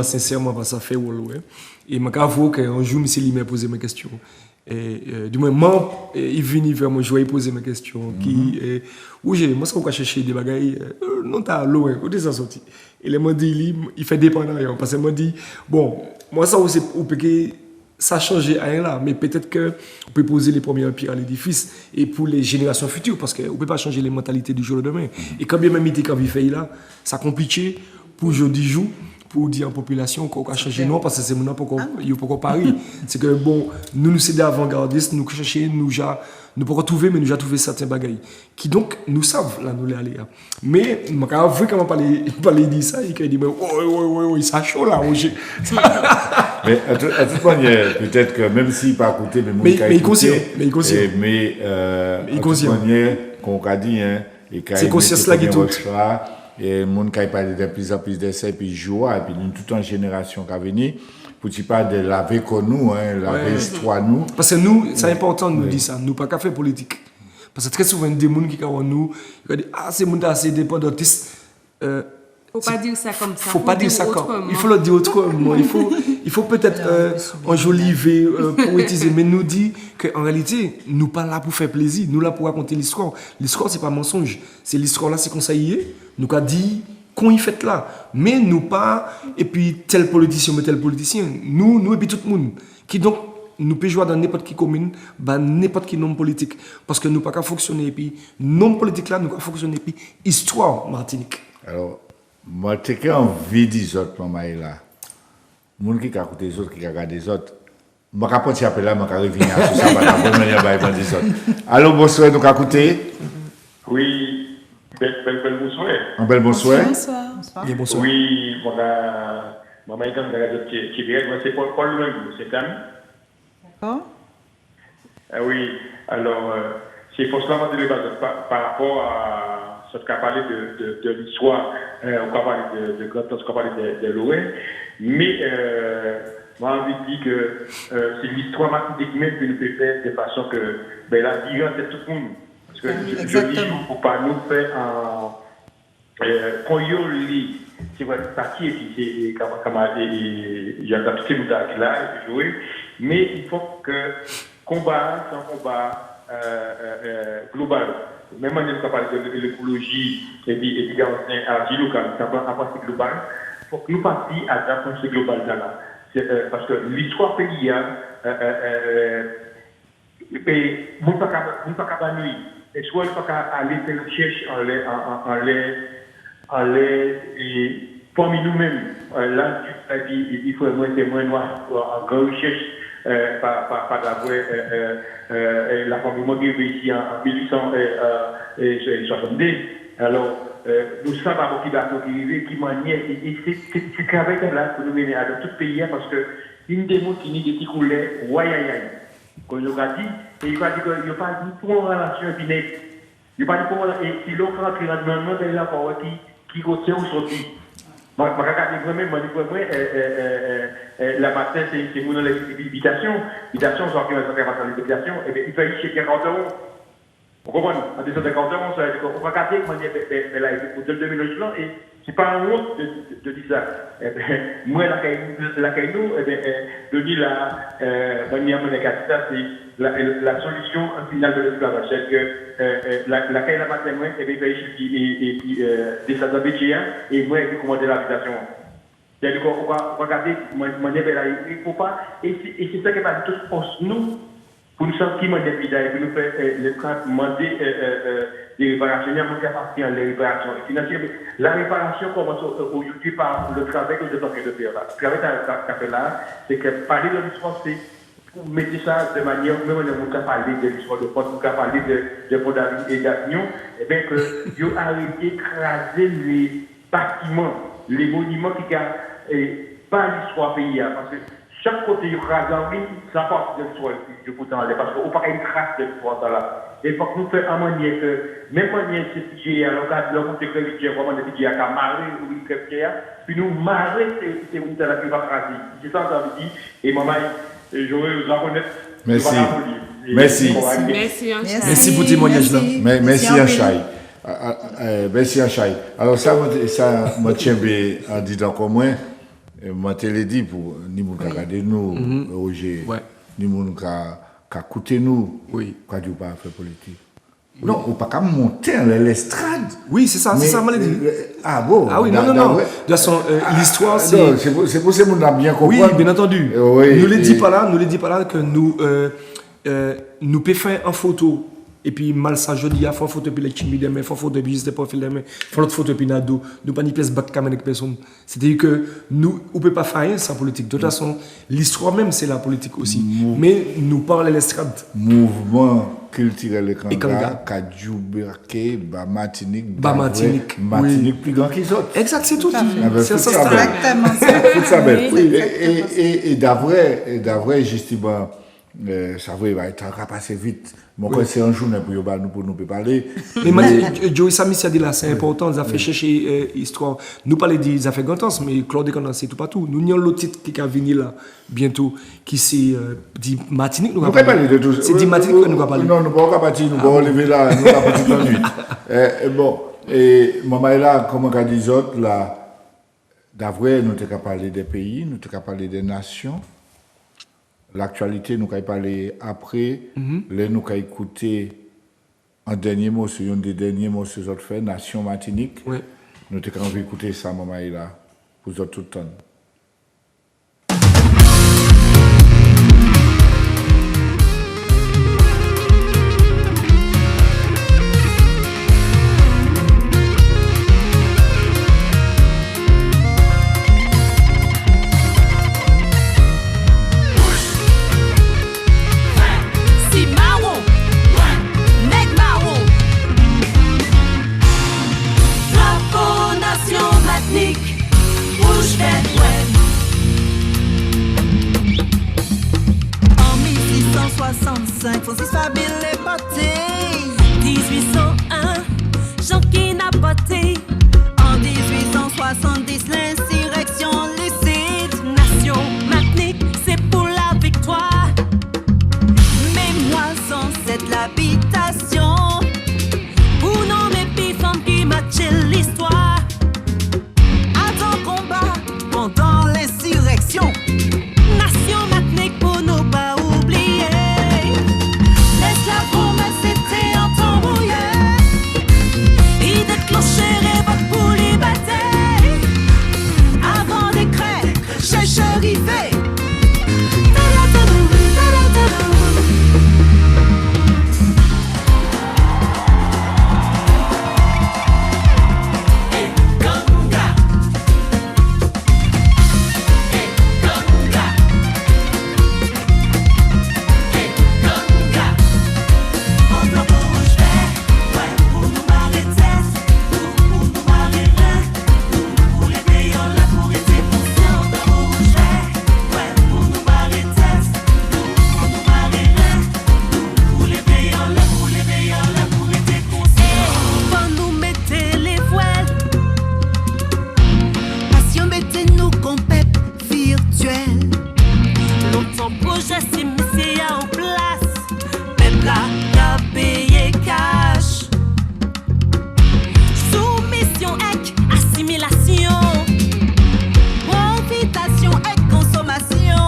sincèrement, parce que ça fait ouais. Et je avoue qu'un jour, je me posé mes questions. Et du moment, il vient vers moi, je vais poser mes questions. Moi, ce qu'on va chercher des bagailles, non, t'as loin, où est-ce que ça sorti? Et il m'a dit, il fait dépendre. Parce qu'il m'a dit, bon, moi, ça, c'est au péché. Ça a changé rien là, mais peut-être qu'on peut poser les premières pierres à l'édifice et pour les générations futures, parce qu'on ne peut pas changer les mentalités du jour au lendemain. Et quand bien même il quand il fait là, ça compliqué pour aujourd'hui jour, pour dire en population qu'on va changer non, parce que c'est mon pour Paris. C'est que bon, nous sommes des avant-gardistes, nous cherchons, nous pouvons trouver, mais nous avons trouvé certains bagailles qui donc nous savent là nous les aller. Mais quand on parler de ça, il dit oui, ça chaud là, Roger. Mais à toute manière, peut-être que même s'il n'a pas écouté, mais il est conscient. Mais à toute manière, qu'on a dit, c'est conscience là qui tout. Et le monde qui a parlé de plus en plus d'essais, puis joie, et puis nous, toute une génération qui a venu, pour tu parler de la vie qu'on nous, la histoire nous. Parce que nous, c'est important de nous dire ça, nous pas qu'à faire politique. Parce que très souvent, des gens qui ont nous, ils disent, c'est monde assez dépendantiste. Faut pas dire ça comme ça. Faut pas dire ça comme. Il faut le dire autrement. Il faut peut-être enjoliver, poétiser, mais nous dire qu'en réalité, nous pas là pour faire plaisir, nous là pour raconter l'histoire. L'histoire c'est pas mensonge, c'est l'histoire là c'est conseillé. Nous qu'a dit qu'on y fait là, mais nous pas et puis tel politicien mais tel politicien. Nous et puis tout le monde qui donc nous pouvons jouer dans n'importe quelle commune, n'importe quel nom politique, parce que nous pas qu'à fonctionner et puis nom politique là nous qu'à fonctionner et puis histoire Martinique. Alors moi, j'ai envie des autres, maman, là. Les gens qui écoutent les autres, qui regardent les autres. Je ne vais pas appeler là, je vais revenir à tout ça, je vais revenir des autres. Allô, bonsoir, nous écoutez? Oui, bel bonsoir. Un bel bonsoir. Bonsoir. Oui, maman est dans la radio qui vient, moi c'est Paul Lengou, c'est Cam. D'accord. Oui, alors, c'est forcément de par rapport à ce qu'on a parlé de l'histoire, on va parler de Grand on va parler de l'Ouest, mais moi j'ai envie de dire que c'est l'histoire martinique même que nous peut faire de façon que la vie c'est tout le monde. Parce que je dis, il ne faut pas nous faire quand il lit, c'est vrai, parti et puis c'est comme il y a tout le monde qui là, et jouer, mais il faut que combat, c'est un combat global. Même si on parle de l'écologie et puis à vie locale, c'est un pensée global. Il faut que nous passions à la pensée globale là. Parce que l'histoire pays, nous ne pouvons pas nuire. Et soit nous ne pouvons pas aller faire une recherche en l'air et parmi nous-mêmes. Là, il faut moins noir en grande recherche. Par la famille Mogé ici en 1862. Alors, nous savons à beaucoup d'accords qui manière, et c'est travail là pour nous mener à tout pays parce que une des mots qui nous dit coulait, ouayayaï. Quand on a dit, Et il va dire qu'il n'y a pas dit pour une relation épinette. Il n'y a pas dit pour et si l'autre rentre dans l'environnement, il y a encore qui retient ou sorti. Je regarde vraiment, la matin, c'est mon l'habitation. L'habitation, c'est un peu l'habitation. Et bien, il va y chercher 40 €. Vous comprenez? En dessous de 40 €, on va regarder comment il a été pour 2 minutes là, et c'est pas un honte de dire ça. Moi, la caïnou, Denis, c'est la solution finale de l'esclavage. C'est que la caïnou, la matin, moi, et puis des et moi, je commande l'habitation. C'est-à-dire qu'on va regarder, il faut pas, et c'est ça qui va tout force nous. Pour nous sentir mon épidémie, pour nous faire demander des réparations, il y a mon capacité à les réparations financières. La réparation commence aujourd'hui par le travail que nous sommes en train de faire là. Le travail qu'on fait là, c'est que parler de l'histoire, c'est pour mettre ça de manière, même on a parlé de l'histoire de Pont, on a parlé de Pont et d'Avignon, et bien que ils ont arrêté d'écraser les bâtiments, les monuments qui n'ont pas l'histoire pays. Parce que chaque côté du Khazari, ça part de l'histoire du pourtant, parce qu'on n'a pas une trace de l'histoire là. Et il faut que nous fassions un manière que, même manière c'est budget, alors quand le monde de budget, vraiment le budget a marrer ou une crève, puis nous marrer, c'est où là qui va craser. C'est ça que ça veut dire. Et maman, j'aurais vous en connaître. Merci. Merci pour le témoignage là. Merci Achai. Merci Achai. Alors ça me tient bien en disant comme moi. Moi, je l'ai dit pour ni moun ka regarder nous, Roger, ni moun ka écouter nous, quand tu pas faire politique. Non, on pas monter dans l'estrade. Oui, c'est ça, c'est ça, moi dit. Ah bon. Ah oui, non. De toute façon, l'histoire, c'est. C'est pour ça que nous avons bien compris. Oui, bien entendu. Nous ne dit pas là que nous pouvons faire en photo. Et puis, mal ça, je dis, il faut une photo, puis les chimides, il faut une photo, puis juste pour faire il faut l'autre photo, puis nado. Nous pas ni place bac caméra avec personne. C'est-à-dire que nous, on ne peut pas faire rien sans politique. De toute façon, l'histoire même, c'est la politique aussi. Mais nous parlons l'estrade. Mouvement culturel et Kanga, Kadjouberke, Martinique, plus grand qu'ils autres. Exact, c'est tout. C'est ça. Exactement ça. Et d'avril, justement, ça va être passé vite. Moi, quand c'est un jour pour nous parler. Mais Joey Sami a dit là, c'est important, ils ont fait chercher l'histoire. Nous parlons des affaires Gantance, mais Claude Condensé, tout partout. Nous avons l'autre titre qui va venir là, bientôt, qui c'est dit Martinique. Nous allons parler de tout ça. C'est dit Martinique que nous allons parler. Non, nous ne pouvons pas partir, nous allons lever là, nous allons partir dans la nuit. Bon, et maman est là, comme on dit autres, là, d'avril, nous avons parlé des pays, nous avons parlé des nations. L'actualité, nous allons parler après. Là, nous allons écouter un dernier mot, c'est un des derniers mots que nous avons fait, Nation Martinique. Nous allons écouter ça, maman, là, pour vous tout le temps. Francis Fabille est porté 1801, Jean qui n'a porté en 1870 l'insurrection lucide. Nation Martinique, c'est pour la victoire. Mémoire sans cette l'habitation. Pour nos mépifants qui matchent l'histoire. À ton combat pendant l'insurrection. Nation Martinique pour nous pas oublier. La promesse était en temps mouillé. Il déclenchait les votes pour les batailles. Avant des crêpes, j'ai arrivé. je suis monsieur en place. Peuple a payé cash. Soumission et assimilation. Profitation et consommation.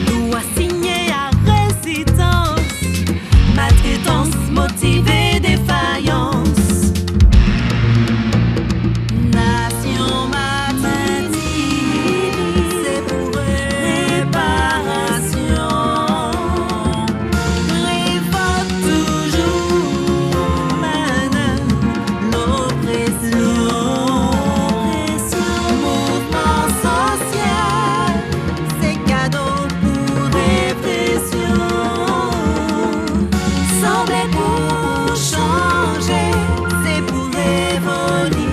Nous assigner à résidence. Maltraitance motivée défaillance. Nation mathématique, c'est pour réparation. Révolte toujours, mène l'oppression. Mouvement social, c'est cadeau pour répression. Semblez pour changer, c'est pour révolution.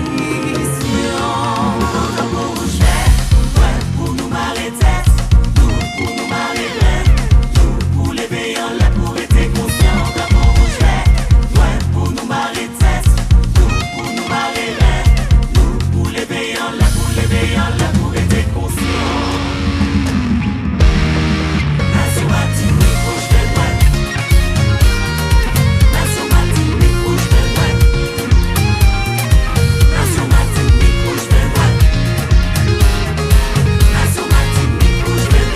Drapeau rouge vert, pour nous marrer tête, nous pour nous marrer l'air, nous pour les veillants là pour être conscients. Drapeau rouge vert, pour nous marrer tête, nous pour nous marrer l'air, nous pour les veillants là pour être conscients. Nation Martinique rouge vert, Nation Martinique rouge vert, Nation Martinique rouge vert, Nation Martinique rouge vert.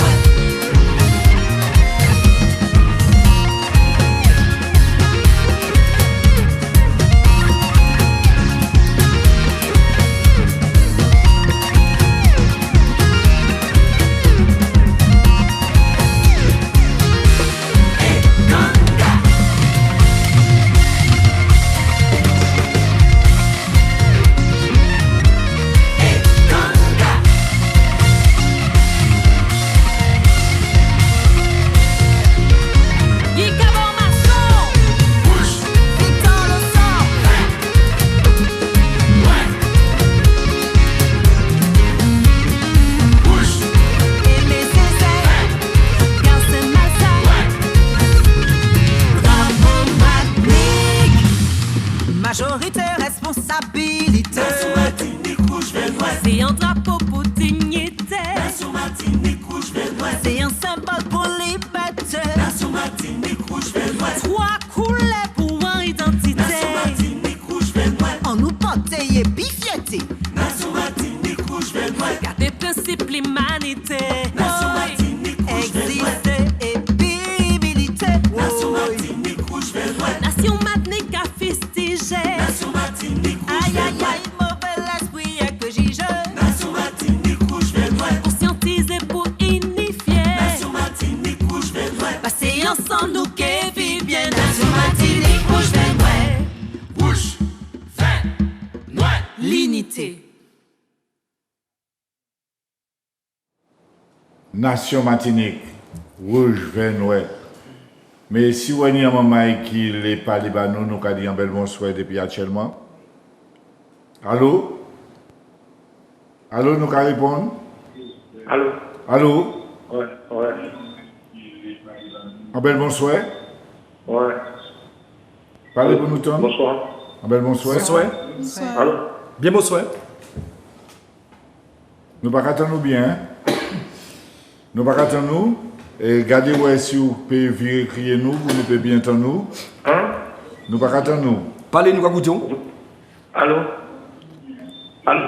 Majorité, responsabilité. Nation Martinique rouge vert, c'est un drapeau pour dignité. Nation Martinique rouge vert, c'est un symbole pour liberté. Nation Martinique rouge vert, trois couleurs pour une identité. Nation Martinique rouge vert, en nous porter et bifieté. Nation Martinique rouge vert, garder principe l'humanité. Nation Martinique rouge vert, exister et virilité. Nation Martinique rouge vert, Nation Martinique a fustigé. Nation Martinique rouge vert, aïe aïe aïe, mauvais esprit est que j'y je. Nation Martinique rouge vert, conscientiser pour unifier. Nation Martinique rouge vert, passer ensemble nous qui vivons bien. Nation Martinique rouge vert, rouge vert, noir, l'unité. Nation Martinique, rouge, vert, noir. Mais si vous avez un maman qui n'est pas libanais, nous avons dit un bel bonsoir depuis actuellement. Allô? Allô, nous allons répondre? Allô? Allô? Ouais. Un bel bonsoir? Ouais. Parlez pour nous, Tom. Bonsoir. Un bel bonsoir? Bonsoir. Allô? Bien bonsoir. Nous ne pouvons pas attendre bien. Hein? Nous ne pouvons pas attendre nous. Et gardez ouais si vous pouvez virer crier nous, vous ne pouvez bien entendre nous. Hein? Nous ne pouvons pas attendre nous. Parlez, nous écoutons. Allô? Allô?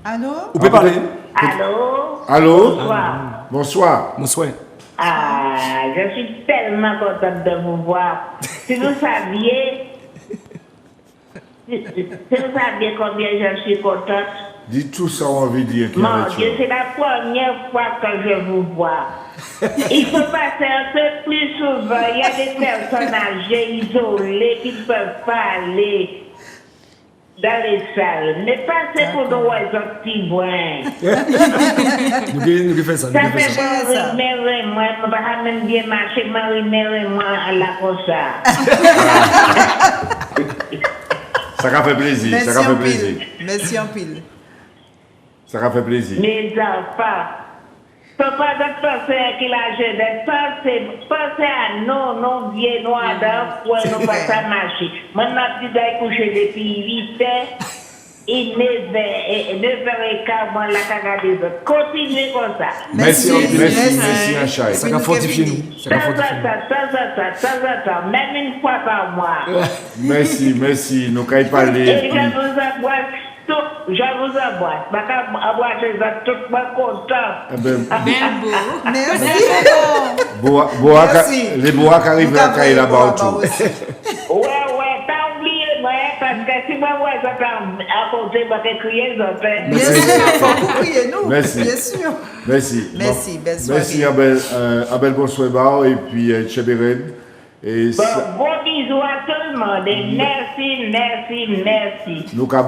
Allô? Vous pouvez parler. Allô? Allô? Bonsoir. Bonsoir. Bonsoir. Ah, je suis tellement contente de vous voir. Si vous saviez combien je suis contente. Dites tout ça, on veut dire. Mon Dieu, c'est la première fois que je vous vois. Il faut passer un peu plus souvent. Il y a des personnes âgées, isolées, qui ne peuvent pas aller dans les salles. Mais passez pour nous, autres petits boins. Nous faisons ça. Ça fait bon, moi, je ne vais pas même bien marcher, moi, à la cosa. Ça a fait plaisir. Merci Ça a fait en plaisir. pile. Merci en pile. Ça a fait plaisir. Mes enfants, papa de penser qu'il a jeune, pensez à nous, non vieux, nous à pour nous passer à marcher. Maintenant, tu dois coucher depuis 8 heures. Et 9h15, moi, la cagade des autres. Continuez comme ça. Merci, Anchaï. Ça va fortifier nous. Ça va fortifier nous. Même une fois par mois. Merci. Nous allons parler. Et je vous embrasse tout. Je vous embrasse. Je vous embrasse tout le monde content. Merci. Les bois qui arrivent à Kaï là-bas autour. Ouais, t'as oublié, moi, parce que si moi, j'entends à côté, je vais crier, j'entends. Bien sûr, il faut vous crier, nous. Merci. Bien sûr. Merci. Belle soirée. Merci, Abel Bonsoir et puis Tchéberen. Et Bon bisous à tout le monde. Et merci. Nous Moi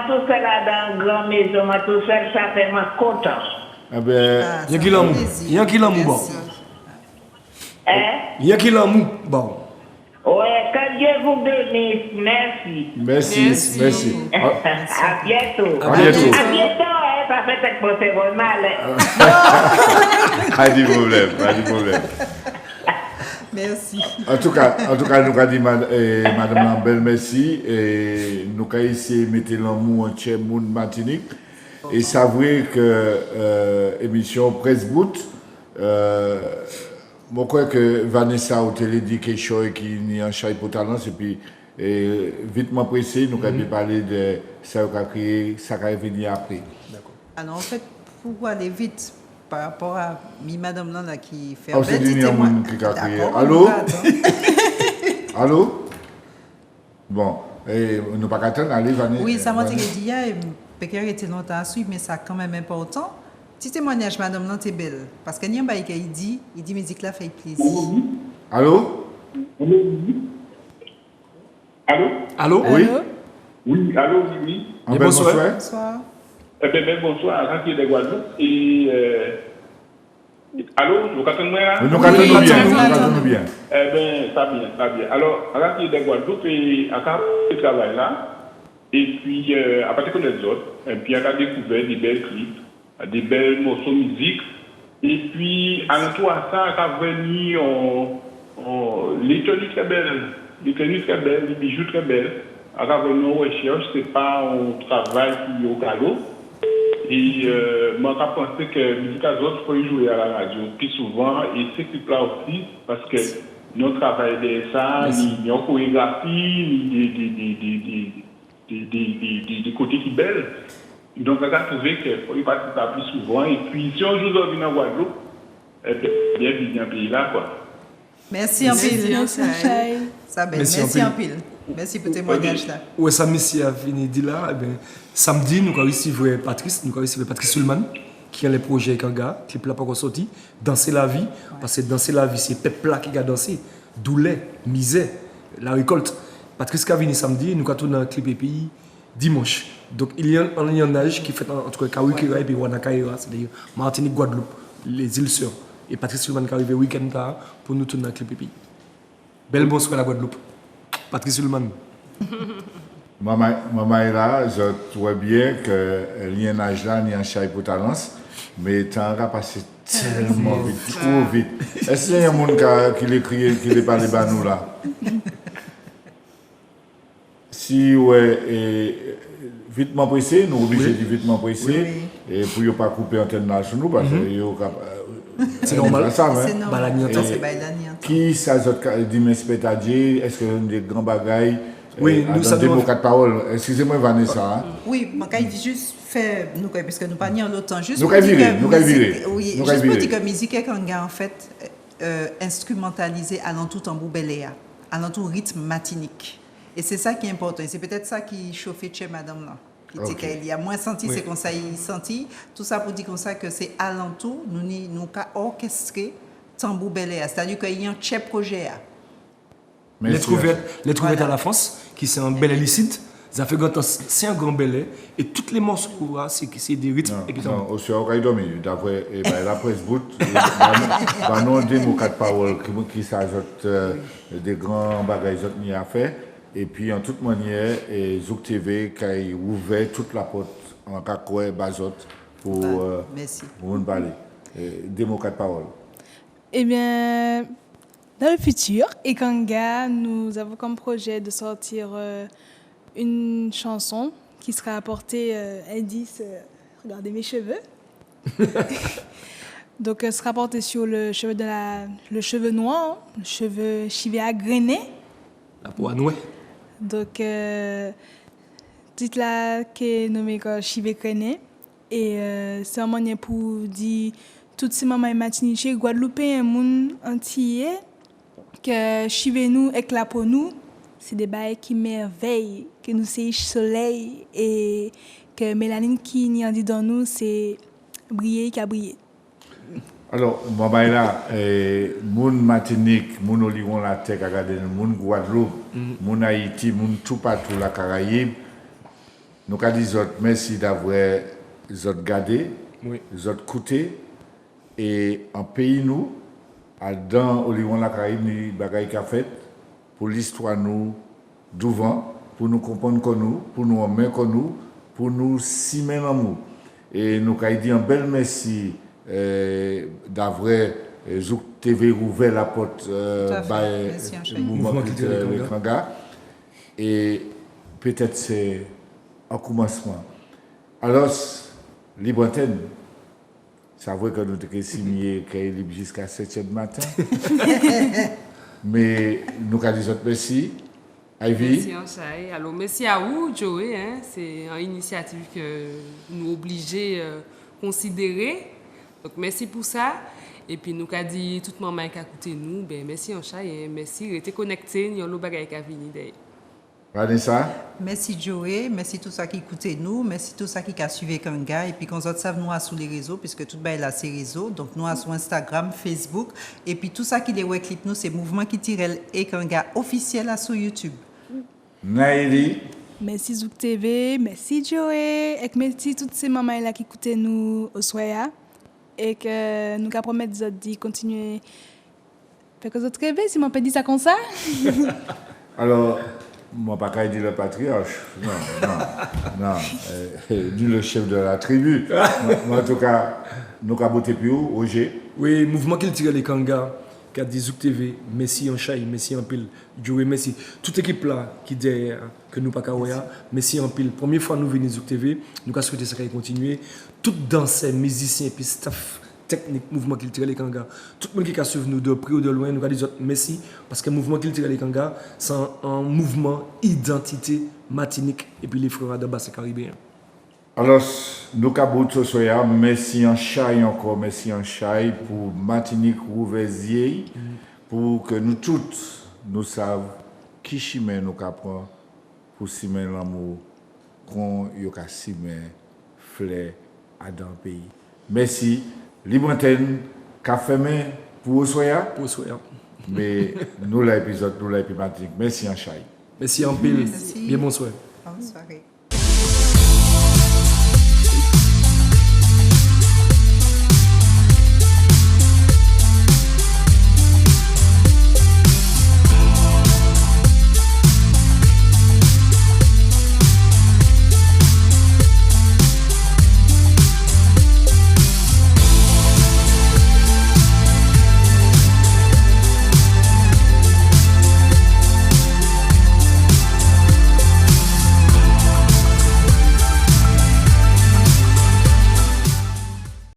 tout seul là dans une grande maison, moi tout seul, ça fait moi content. Eh bien, Il y a qui l'amour. Bon. Hein? Il y a qui l'amour. Bon. Ouais, que Dieu vous bénisse. Merci. Merci. À bientôt. À bientôt. Hein, ça fait que mon c'est mal. Pas de problème. Merci. En tout cas, nous avons dit Madame Lambert, merci. Et nous avons essayé de mettre l'amour en chez Moun Martinique. Et c'est vrai que l'émission Presse Boot, je crois que Vanessa au télé dit quelque chose qui est en chai pour talent. Et puis, vite pressé, nous avons parlé de ça qui a créé, ça qui a venu après. Alors, en fait, pour aller vite, par rapport à Madame Landa qui fait un petit témoin. Allô? Bon, nous pas attendre, allez, Vanessa. Oui, ça m'a dit hier, peut-être était longtemps à suivre, mais ça quand même important. Petit témoignage, Madame Landa, c'est belle. Parce qu'il y a un bail qu'il dit, musique là fait plaisir. Allô? Allô? Oui? Oui, allô, oui. Bonsoir. Eh bien, bonsoir, Rantier de Guadeloupe. Et. Allô, vous entendez moi? Nous entendons bien. Eh bien, ça bien. Alors, Rantier de Guadeloupe, et à part ce travail là, et puis, à partir de les autres, et puis, on a découvert des belles clips, des belles morceaux de musique, et puis, en tout à ça, on a venu les tenues très belles, les bijoux très belles. On a venu en recherche, c'est pas un travail qui est au galop. Et moi, j'ai pensé que la musique Azote faut jouer à la radio plus souvent. Et c'est tout là aussi, parce que nous travaillons de ça, ni en chorégraphie, ni des côtés qui belles. Donc, on a trouvé qu'il faut y participer plus souvent. Et puis, si on joue aujourd'hui en Guadeloupe, bien vivre dans le pays là, quoi. Merci en pile. Merci en pile. Merci pour le témoignage là. Ouais, ça merci à fini dit là. Eh bien, samedi, nous avons reçu Patrice Sulman, qui a les projets Kanga, qui n'est pas encore sorti. Danser la vie, parce que danser la vie, c'est peuple là qui a dansé. Douleur, misère, la récolte. Patrice qui a venu samedi, nous avons tourné un clip et puis dimanche. Donc il y a un lignage qui fait entre Kawikira et puis Wanakaira, c'est-à-dire Martinique, Guadeloupe, les îles Sœurs. Et Patrice Sulman qui est arrivé le week-end là pour nous tourner un clip et puis. Belle bonsoir à la Guadeloupe. Patrice Sulman. Maman est là, je vois bien qu'il y a un âge là, il y a un chai pour talence, mais le temps a passé tellement vite, trop vite. Est-ce qu'il y a un monde qui l'écrit, qui les parle de nous là? Si, ouais, vitement pressé, nous obligés de vitement pressé, et pour ne pas couper l'antenne là sur nous, parce que c'est normal. C'est normal. Qui ça dit mes spectateurs? Est-ce que des grands bagailles? Oui, nous ça des mots quatre paroles. Excusez-moi Vanessa. Oui, je vais juste faire puisque nous pas en autant juste. Nous virer. Oui, juste pour dire que musique est en fait instrumentalisée à l'entour tambour beléa, à l'entour rythme matinique. Et c'est ça qui est important. Et c'est peut-être ça qui chauffait chez madame là. Il y a moins senti, c'est comme ça il senti. Tout ça pour dire comme ça que c'est alentour, nous avons orchestré tambour beléa. C'est-à-dire qu'il y a un chef projet. Les trouvettes à la France, qui c'est un bel illicite, ça fait c'est un grand belé, et tous les morceaux, c'est des rythmes. Non, aussi, on va dormir. D'après la presse bout, nous avons des mots quatre paroles qui s'ajoutent des grands bagages qui à faire. Et puis, en toute manière, Zouk TV qui a ouvert toute la porte en Kakoué, Bazot, pour nous parler. Des mots quatre paroles. Eh bien, dans le futur, Ekanga, nous avons comme projet de sortir une chanson qui sera apporté indice. Regardez mes cheveux. Donc, sera porté sur le cheveu cheveu noir, le cheveu chivé à grainé. La peau à nouer. Donc, dites là qui est nommé comme chivé grainé. Et c'est un moyen pour dire toutes ces mamans matiniché, Guadeloupéens, moun antillais, que chivé nous et la peau nous, c'est des bails qui merveillent, que nous c'est soleil et que mélanine qui n'y en dit dans nous, c'est briller qui a brillé. Alors, moi, là, moun Martinique, moun Oliron la Terre, moun Guadeloupe, moun Haïti, moun tout partout la Caraïbe, nous avons dit merci d'avoir gardé, écouté, et en pays nous, dans Oliron la Caraïbe, nous bagaille qu'a fait pour l'histoire nous devant, pour nous comprendre comme nous, pour nous aimer comme nous, pour nous simer l'amour. Et nous avons dit un bel merci. D'avoir Zouk TV ouvert la porte au mouvement culturel Kanga. Et peut-être c'est un commencement. Alors, Libre Antenne, c'est vrai que nous avons signé jusqu'à 7h du matin. Mais nous avons dit merci. Ivy. Merci Anchaï. Alors, merci à vous, Joey. C'est une initiative que nous obligés à considérer. Donc, merci pour ça. Et puis, nous avons dit tout le monde qui a écouté nous. Ben, merci Anchaï. Merci. Restez connectés. Nous avons le bagage qui a fini d'ailleurs. Vanessa. Merci Joey, merci tout ça qui écoutait nous, merci tout ça qui a suivi Kanga et puis qu'on autres savent nous sur les réseaux puisque tout est là ces réseaux, donc nous sur Instagram, Facebook et puis tout ça qui les ouais clip nous c'est mouvement qui tire et Kanga officiel là sur YouTube. Naïli. Merci Zouk TV, merci Joey et merci toutes ces mamans là qui écoutaient nous au soir et que nous qu'à promettre de continuer faire que autres rêver si m'on peut dire ça comme ça. Alors moi, pas qu'à dire le patriarche. Non. Ni le chef de la tribu. Mais en tout cas, nous avons voté plus haut, Roger. Oui, mouvement qui tire les Kanga, qui a dit Zouk TV, merci en Chaï, merci en pile. Joey, merci. Toute équipe là qui dit que nous pas qu'à merci en pile. Première fois nous venons Zouk TV, nous avons souhaité ça continuer. Tout danseurs, musiciens et puis staff technique mouvement qui tire les Kanga. Tout le monde qui a suivi nous de près ou de loin, nous a dit merci parce que le mouvement qui tire les Kanga, c'est un mouvement identité Martinique et puis les frères de bassin caribéen. Alors, nous avons merci en Chaï encore, merci en Chaï pour Martinique Rouvézier, pour que nous tous nous savions qui chimé nous capons pour simer l'amour qu'on y a simé fleur à dans le pays. Merci. Libre Antenne, café main pour Soya. Pour Soya. Mais nous l'épisode, nous l'épisode. Merci en Chaï. Merci en pile. Bien bonsoir. Bonne soirée.